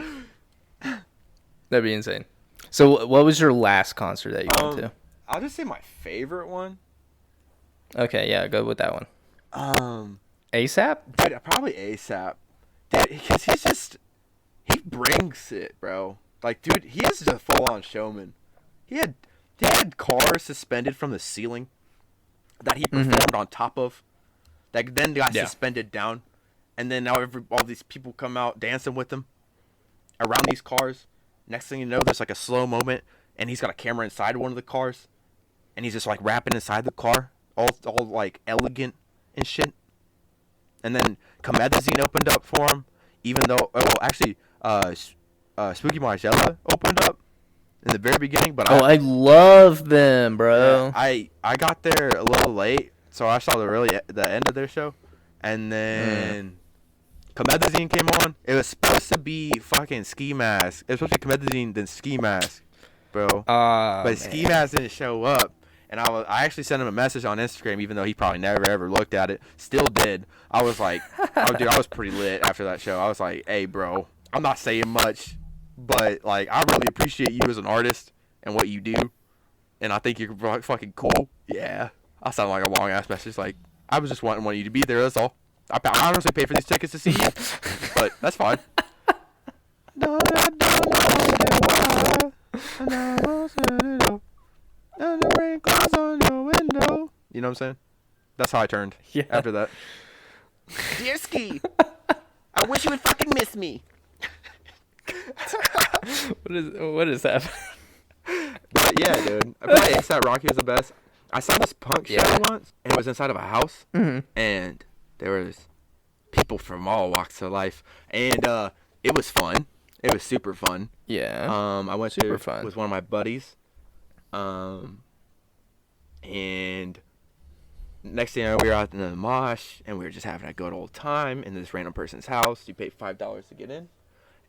That'd be insane. So what was your last concert that you went to? I'll just say my favorite one. Okay, yeah. Go with that one. ASAP? Dude, probably ASAP. Dude, because he brings it, bro. Like, dude, he is just a full-on showman. He had cars suspended from the ceiling that he performed on top of, that then got suspended down, and then now all these people come out dancing with him around these cars. Next thing you know, there's like a slow moment, and he's got a camera inside one of the cars, and he's just like rapping inside the car, all like elegant and shit. And then Capitalism opened up for him, even though actually Spooky Margella opened up in the very beginning, but I love them, bro. I got there a little late, so I saw the end of their show, and then Capitalism came on. It was supposed to be fucking Ski Mask. It was supposed to be Capitalism then Ski Mask, bro. But Ski Mask didn't show up, and I actually sent him a message on Instagram, even though he probably never ever looked at it. Still did. I was like, dude, I was pretty lit after that show. I was like, hey, bro, I'm not saying much, but like I really appreciate you as an artist and what you do, and I think you're fucking cool. Yeah, I sound like a long ass message. Like I was just wanting you to be there. That's all. I honestly paid for these tickets to see you, but that's fine. fire, and I won't turn it off. And the wrinkles on your window. You know what I'm saying? That's how I turned after that. Dear Ski, I wish you would fucking miss me. What is that? But yeah, dude. I probably A$AP Rocky was the best. I saw this punk show once, and it was inside of a house, and there was people from all walks of life, and it was fun. It was super fun. Yeah. I went super there fun. with one of my buddies, and next thing you know, we were out in the mosh, and we were just having a good old time in this random person's house. You pay $5 to get in,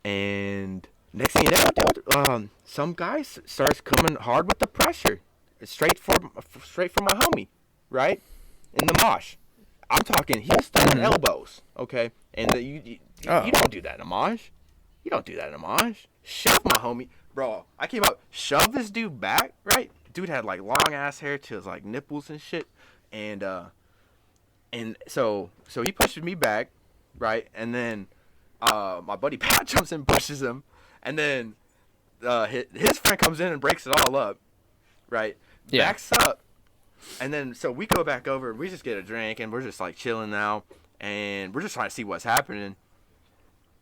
and next thing you know, dude, some guy starts coming hard with the pressure, straight from my homie, right, in the mosh. I'm talking, he was throwing elbows, okay, and you don't do that in a mosh. You don't do that in a mosh. Shove my homie, bro. I came up, shove this dude back, right? Dude had like long ass hair to his like nipples and shit, and so he pushes me back, right, and then my buddy Pat jumps in, pushes him, and then his friend comes in and breaks it all up, right? Yeah. Backs up, and then so we go back over. We just get a drink, and we're just like chilling now, and we're just trying to see what's happening,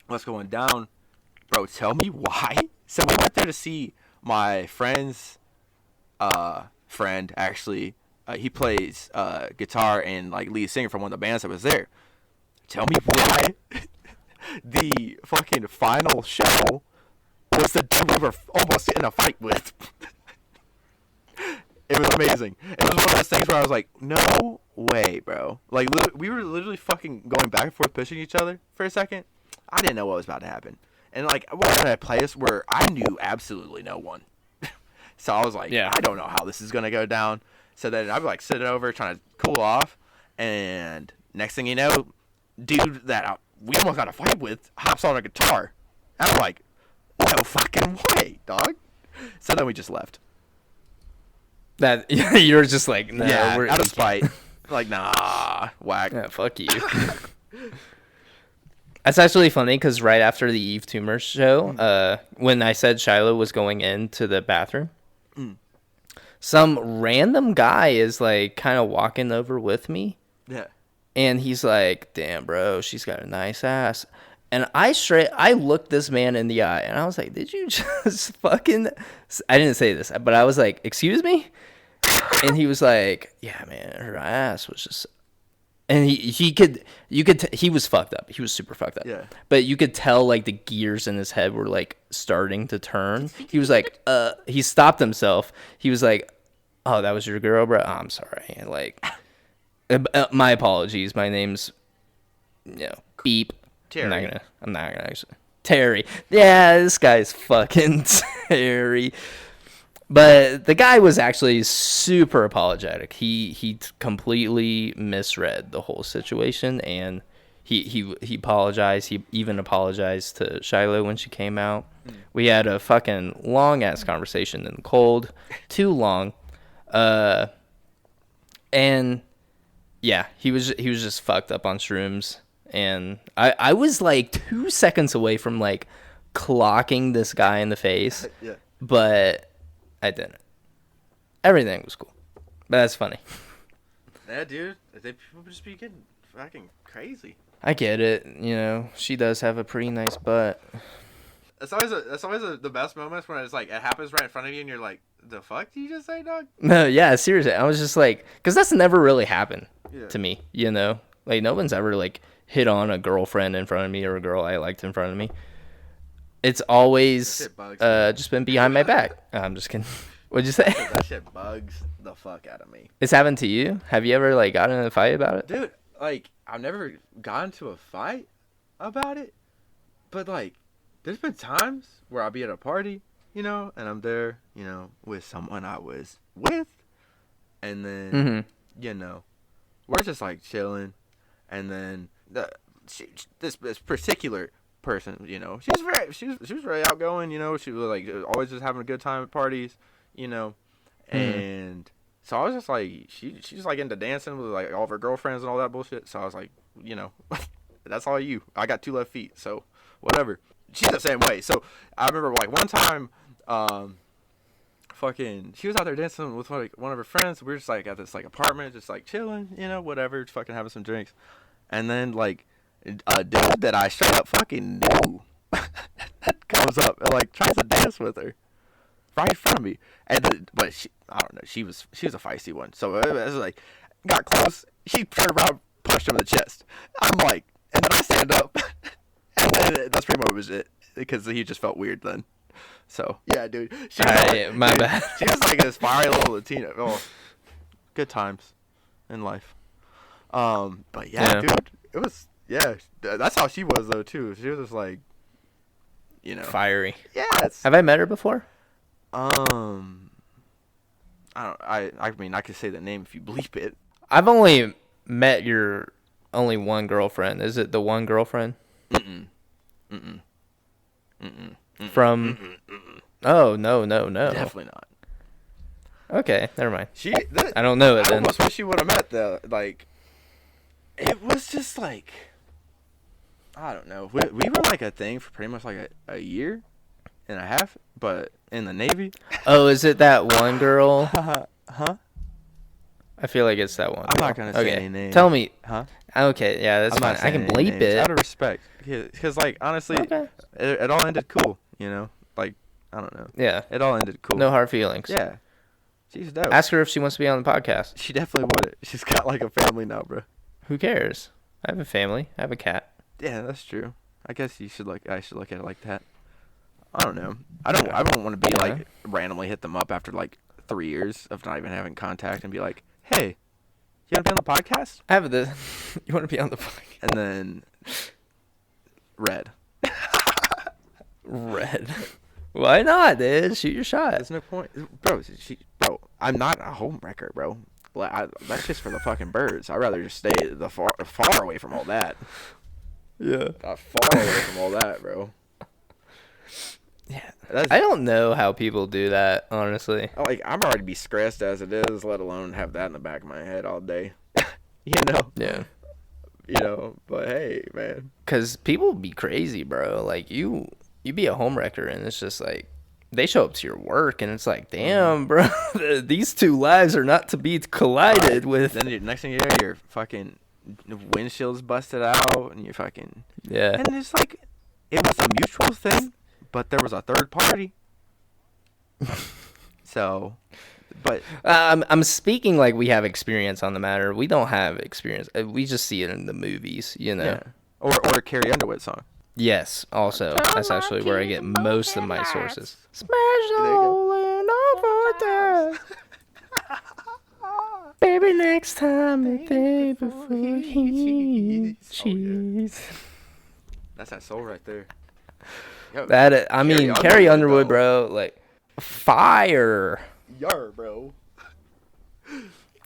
what's going down. Bro, tell me why. So we went there to see my friend's friend. Actually, he plays guitar and like lead singer from one of the bands that was there. Tell me why the fucking final show was the dude we were almost in a fight with. It was amazing. It was one of those things where I was like, no way, bro. Like, we were literally fucking going back and forth pushing each other for a second. I didn't know what was about to happen. And, like, we're at a place where I knew absolutely no one. So I was like, I don't know how this is going to go down. So then I'd, like, sit over trying to cool off. And next thing you know, dude that we almost got a fight with hops on a guitar. I'm like, no fucking way, dog. So then we just left. That you're just like, nah, we're out of spite. Like, nah, whack. Yeah, fuck you. That's actually funny because right after the Tumor show, when I said Shiloh was going into the bathroom, some random guy is like kind of walking over with me. Yeah. And he's like, damn, bro, she's got a nice ass. And I looked this man in the eye and I was like, did you just fucking, I didn't say this, but I was like, excuse me? And he was like, yeah, man, her ass was just, and he was fucked up. He was super fucked up. Yeah. But you could tell like the gears in his head were like starting to turn. He was like, he stopped himself. He was like, oh, that was your girl, bro? Oh, I'm sorry. And like, my apologies. My name's, beep. Terry. I'm not gonna actually. Terry. Yeah, this guy's fucking Terry. But the guy was actually super apologetic. He completely misread the whole situation, and he apologized. He even apologized to Shiloh when she came out. We had a fucking long ass conversation in the cold, too long, and yeah, he was just fucked up on shrooms, and I was like 2 seconds away from like clocking this guy in the face, yeah, but I didn't. Everything was cool. But that's funny. Yeah, dude. People just be getting fucking crazy. I get it. She does have a pretty nice butt. That's always the best moments when it's like it happens right in front of you and you're like, the fuck did you just say, dog? No, yeah, seriously. I was just like, because that's never really happened to me, Like, no one's ever like hit on a girlfriend in front of me or a girl I liked in front of me. It's always just been behind my back. I'm just kidding. What'd you say? That shit bugs the fuck out of me. It's happened to you? Have you ever like gotten in a fight about it? Dude, like I've never gotten into a fight about it, but like there's been times where I'll be at a party, and I'm there, with someone I was with, and then we're just like chilling, and then this particular person, she was very outgoing, she was like always just having a good time at parties, and so I was just like she's like into dancing with like all of her girlfriends and all that bullshit, so I was like, that's all you. I got 2 left feet, so whatever. She's the same way. So I remember like one time Fucking, she was out there dancing with like one of her friends. We were just like at this like apartment, just like chilling, whatever, just fucking having some drinks. And then like a dude that I straight up fucking knew comes up and like tries to dance with her right in front of me. But I don't know, she was a feisty one. So it was like got close. She turned around, punched him in the chest. I'm like, and then I stand up, and then that's pretty much it because he just felt weird then. So yeah, dude. My bad. She was like this fiery little Latina. Oh, good times in life. But yeah, dude, it was that's how she was though too. She was just like, fiery. Yes. Have I met her before? I mean, I could say the name if you bleep it. I've only met your only one girlfriend. Is it the one girlfriend? From? Oh, no. Definitely not. Okay, never mind. I don't know it then. I almost wish you would have met the, like, it was just like, I don't know. We were like a thing for pretty much like a year and a half, but in the Navy. Oh, is it that one girl? Huh? I feel like it's that one. I'm not going to say any names. Tell me. Huh? Okay, yeah, that's fine. I can bleep it. Out of respect. Because, like, honestly, it all ended cool, Like, I don't know. Yeah. It all ended cool. No hard feelings. Yeah. She's dope. Ask her if she wants to be on the podcast. She definitely would. She's got, like, a family now, bro. Who cares? I have a family. I have a cat. Yeah, that's true. I guess I should look at it like that. I don't know. I don't want to be, like, randomly hit them up after, like, 3 years of not even having contact and be like, hey, you want to be on the podcast? I have this. You want to be on the podcast? And then red. Red. Why not, dude? Shoot your shot. There's no point. Bro, I'm not a home wrecker, bro. That's just for the fucking birds. I'd rather just stay far away from all that. Yeah. Far away from all that, bro. Yeah. I don't know how people do that, honestly. Like, I'm already be stressed as it is, let alone have that in the back of my head all day. Yeah. But hey, man. Because people be crazy, bro. Like, you be a home wrecker, and it's just like, they show up to your work, and it's like, damn, bro, these two lives are not to be collided with. Then the next thing you know, your fucking windshield's busted out, and you fucking... Yeah. And it's like, it was a mutual thing, but there was a third party. So, but... I'm speaking like we have experience on the matter. We don't have experience. We just see it in the movies, Yeah. Or a Carrie Underwood song. Yes, also. That's actually where I get most of my sources. Smash all in over there. Baby, next time, baby, before you cheese. That's that soul right there. Yo, Carrie Underwood, bro, like, fire. Yar, bro.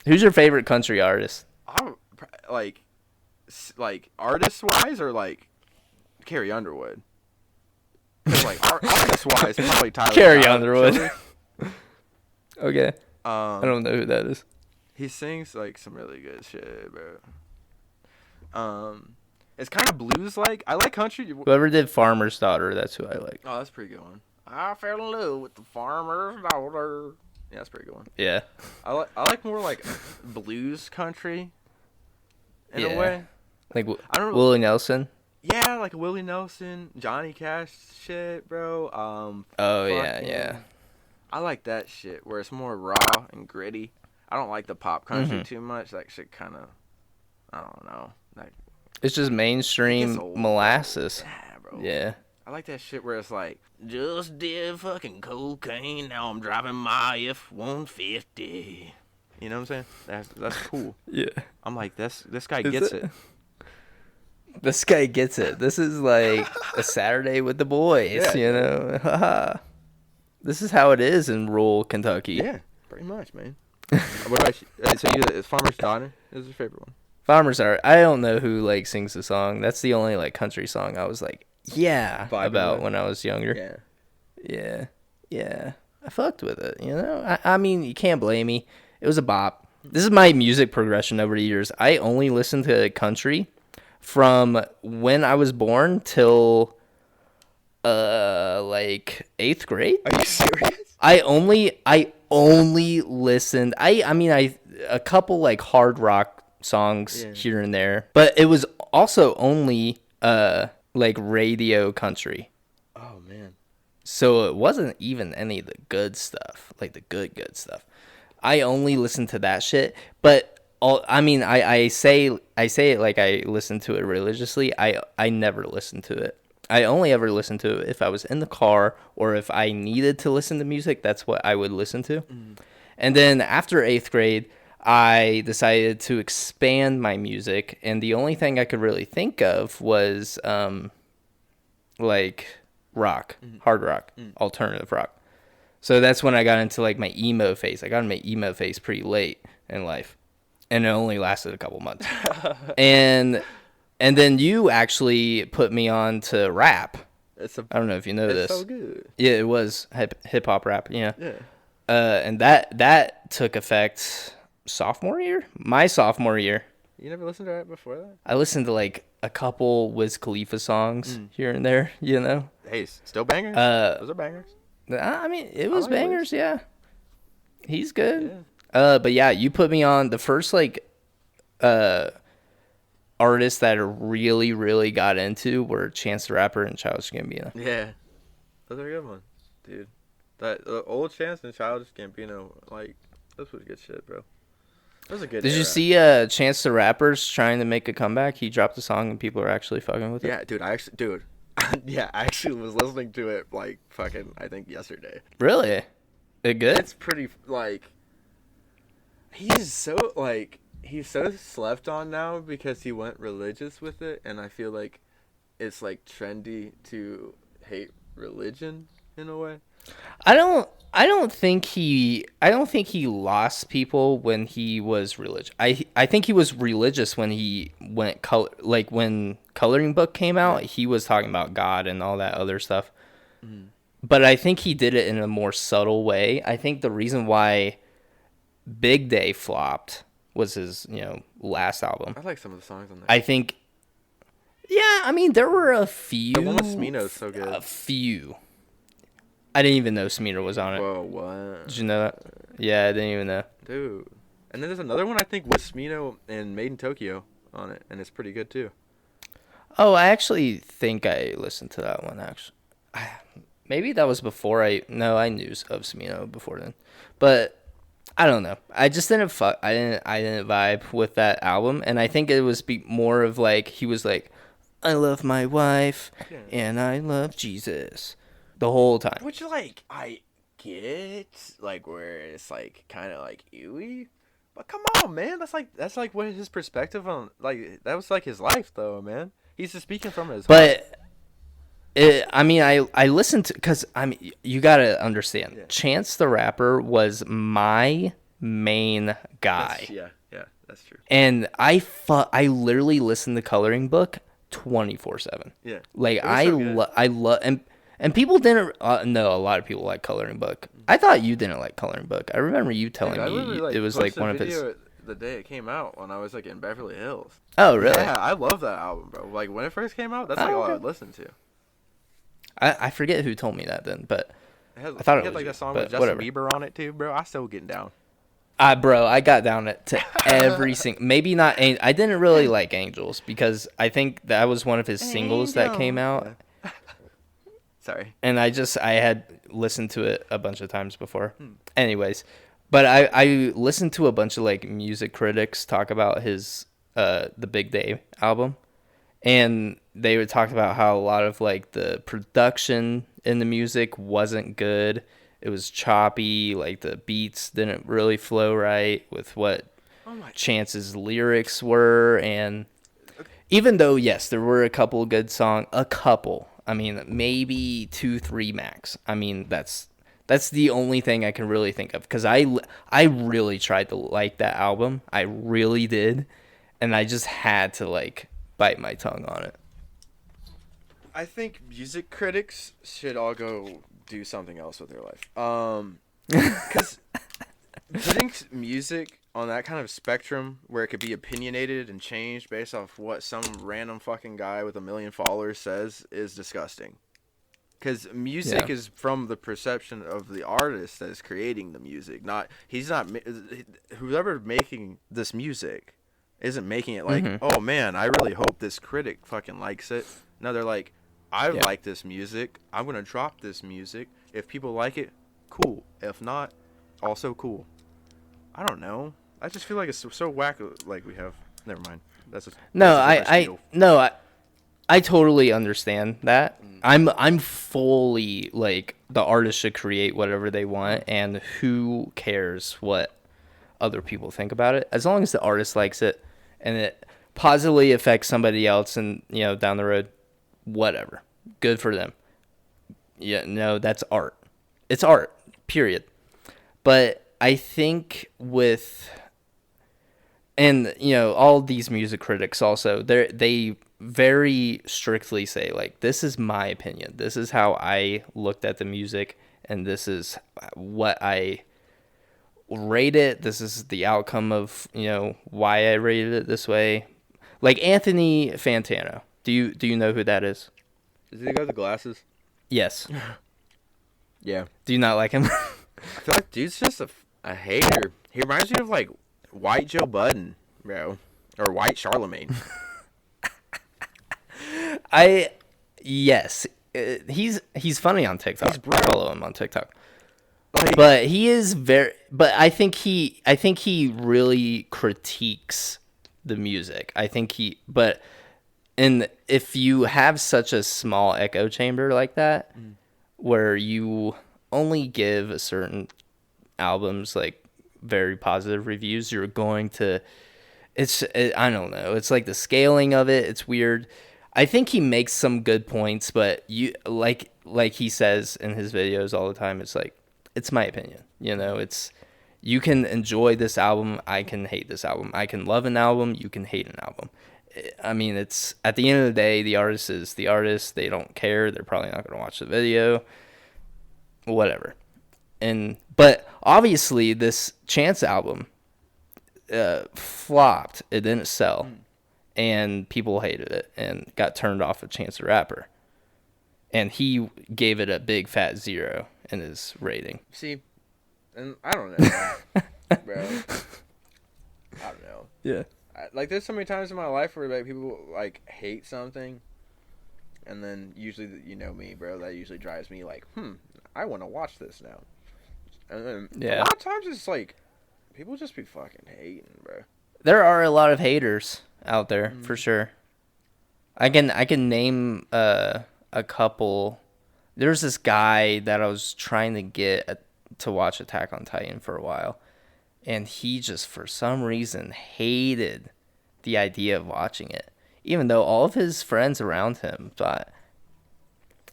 Who's your favorite country artist? I'm like artist-wise or like Carrie Underwood? Like artist-wise, probably Tyler. Carrie Underwood. Okay. I don't know who that is. He sings like some really good shit, bro. It's kind of blues-like. I like country. Whoever did Farmer's Daughter, that's who I like. Oh, that's a pretty good one. I fell in love with the farmer's daughter. Yeah, that's a pretty good one. Yeah. I like more like blues country in a way. Like Willie Nelson? Yeah, like Willie Nelson, Johnny Cash shit, bro. Yeah. I like that shit where it's more raw and gritty. I don't like the pop country too much. That shit kind of, I don't know. It's just mainstream molasses. Yeah, bro. Yeah. I like that shit where it's like, just did fucking cocaine, now I'm driving my F-150. You know what I'm saying? That's cool. Yeah. I'm like, this guy gets it. This guy gets it. This is like a Saturday with the boys, This is how it is in rural Kentucky. Yeah, pretty much, man. What about you? So it's Farmer's Daughter is your favorite one? Farmer's Daughter. I don't know who like sings the song. That's the only like country song I was like, about when I was younger. Yeah. I fucked with it, I mean, you can't blame me. It was a bop. This is my music progression over the years. I only listened to country from when I was born till Like 8th grade. Are you serious? I only listened. I a couple like hard rock songs here and there, but it was also only like radio country. Oh man. So it wasn't even any of the good stuff, like the good stuff. I only listened to that shit, but I say it like I listen to it religiously. I never listened to it. I only ever listened to it if I was in the car or if I needed to listen to music. That's what I would listen to. And then after 8th grade, I decided to expand my music, and the only thing I could really think of was like rock, hard rock, alternative rock. So that's when I got into like my emo phase. I got in my emo phase pretty late in life, and it only lasted a couple months. And then you actually put me on to rap. I don't know if you know this. It's so good. Yeah, it was hip hop rap. Yeah. Yeah. And that took effect my sophomore year. You never listened to it before that? I listened to like a couple Wiz Khalifa songs here and there, you know. Hey, still bangers? Those are bangers. I mean, it was like bangers, Wiz. yeah. He's good. Yeah. But yeah, you put me on the first like artists that I really, really got into were Chance the Rapper and Childish Gambino. Yeah. Those are good ones, dude. That old Chance and Childish Gambino, like, this was good shit, bro. That was a good Did era. you see Chance the Rapper's trying to make a comeback? He dropped a song and people are actually fucking with it. Yeah, dude, I actually was listening to it, like, fucking, I think, yesterday. Really? It good? It's pretty, like, he's so slept on now because he went religious with it, and I feel like it's, like, trendy to hate religion in a way. I don't think he lost people when he was religious. I think he was religious when he went when Coloring Book came out, he was talking about God and all that other stuff. But I think he did it in a more subtle way. I think the reason why Big Day flopped was his, last album. I like some of the songs on there. I think I mean there were a few. The one with Smino's so good. A few. I didn't even know Smear was on it. Whoa, what? Did you know that? Yeah, I didn't even know. Dude. And then there's another one I think with Smino and Made in Tokyo on it, and it's pretty good too. Oh, I actually think I listened to that one, actually. Maybe that was before I knew of Smino before then. But I don't know. I just didn't I didn't vibe with that album, and I think it was more of like he was like, I love my wife and I love Jesus. The whole time. Which, like, I get, like, where it's, like, kind of, like, ewy. But come on, man. That's like what his perspective on, like, that was, like, his life, though, man. He's just speaking from his heart. I listened to, because, you got to understand. Yeah. Chance the Rapper was my main guy. That's true. And I literally listened to Coloring Book 24/7. Yeah. Like, I love, and people didn't know. A lot of people like Coloring Book. I thought you didn't like Coloring Book. I remember you telling me it was like one of his. The day it came out when I was like in Beverly Hills. Oh really? Yeah, I love that album, bro. Like when it first came out, that's like all I would listen to. I forget who told me that then, but I thought it was like that song with Justin Bieber on it too, bro. I still getting down. Bro, I got down to every single. Maybe not. I didn't really like Angels because I think that was one of his singles that came out. Yeah. Sorry. And I had listened to it a bunch of times before. Anyways, but I listened to a bunch of like music critics talk about his the Big Day album, and they would talk about how a lot of like the production in the music wasn't good. It was choppy, like the beats didn't really flow right with what Chance's lyrics were, and even though yes, there were a couple good songs, I mean, maybe 2-3 max. I mean, that's the only thing I can really think of because I really tried to like that album. I really did, and I just had to like bite my tongue on it. I think music critics should all go do something else with their life. Because putting music on that kind of spectrum where it could be opinionated and changed based off what some random fucking guy with 1 million followers says is disgusting. Because music is from the perception of the artist that is creating the music. Whoever making this music isn't making it like, oh man, I really hope this critic fucking likes it. No, they're like, I like this music. I'm gonna drop this music. If people like it, cool. If not, also cool. I don't know. I just feel like it's so whack. Like we have. Never mind. I totally understand that. I'm fully like the artist should create whatever they want, and who cares what other people think about it, as long as the artist likes it and it positively affects somebody else and down the road, whatever, good for them. Yeah, no, that's art. It's art, period. But I think all these music critics also, they very strictly say, like, this is my opinion. This is how I looked at the music, and this is what I rate it. This is the outcome of, why I rated it this way. Like Anthony Fantano. Do you know who that is? Is he the guy with the glasses? Yes. Yeah. Do you not like him? I feel like dude's just a hater. He reminds me of like White Joe Budden, bro, or White Charlemagne. Yes, he's funny on TikTok. I follow him on TikTok. Like, but he is but I think he really critiques the music. And if you have such a small echo chamber like that, where you only give a certain albums like very positive reviews, you're going to, I don't know. It's like the scaling of it. It's weird. I think he makes some good points, but you like he says in his videos all the time, it's like, it's my opinion. It's, you can enjoy this album. I can hate this album. I can love an album. You can hate an album. I mean, it's, at the end of the day, the artist is the artist. They don't care. They're probably not going to watch the video. Whatever. But obviously this Chance album flopped. It didn't sell. And people hated it and got turned off of Chance the Rapper. And he gave it a big fat 0 in his rating. See, and I don't know, bro. I don't know. Yeah. Like, there's so many times in my life where like people like hate something, and then usually, me, bro, that usually drives me like, I want to watch this now. And then a lot of times it's like people just be fucking hating, bro. There are a lot of haters out there, for sure. I can name a couple. There's this guy that I was trying to get to watch Attack on Titan for a while, and he just for some reason hated the idea of watching it, even though all of his friends around him thought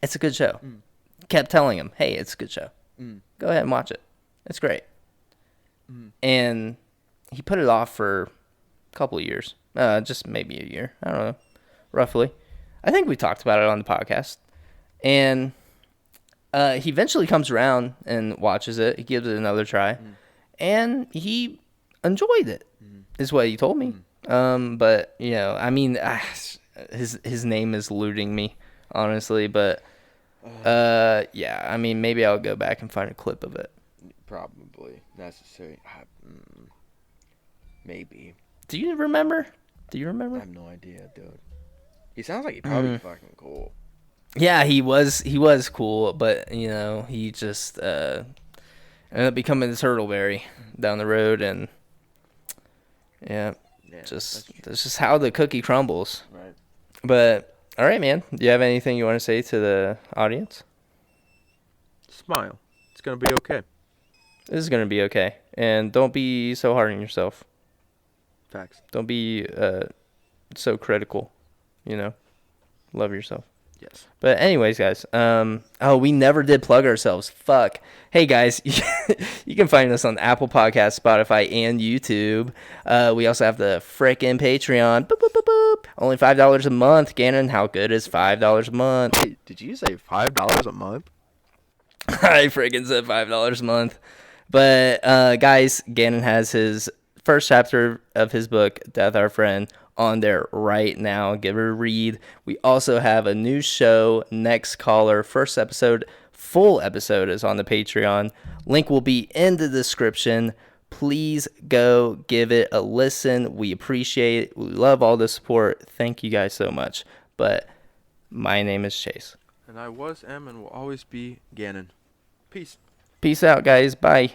it's a good show. Kept telling him, hey, it's a good show. Go ahead and watch it. It's great. And he put it off for a couple of years. Just maybe a year. I don't know. Roughly. I think we talked about it on the podcast. And he eventually comes around and watches it. He gives it another try. And he enjoyed it, is what he told me. But, I mean, his name is eluding me, honestly. But, yeah, I mean, maybe I'll go back and find a clip of it. Probably necessary. Maybe. Do you remember? I have no idea, dude. He sounds like he's probably fucking cool. Yeah, he was cool, but he just ended up becoming this Hurtleberry down the road, and that's just how the cookie crumbles. Right. But all right, man. Do you have anything you want to say to the audience? Smile. It's gonna be okay. This is gonna be okay, and don't be so hard on yourself. Facts. Don't be so critical. Love yourself. Yes. But anyways, guys, we never did plug ourselves. Fuck. Hey, guys, you can find us on Apple Podcasts, Spotify, and YouTube. We also have the frickin' Patreon. Boop, boop, boop, boop. Only $5 a month. Gannon, how good is $5 a month? Wait, did you say $5 a month? I frickin' said $5 a month. But, guys, Gannon has his first chapter of his book, Death Our Friend, on there right now. Give her a read. We also have a new show, Next Caller. First episode, full episode is on the Patreon. Link will be in the description. Please go give it a listen. We appreciate it. We love all the support. Thank you guys so much. But my name is Chase. And I am and will always be Gannon. Peace. Peace out, guys. Bye.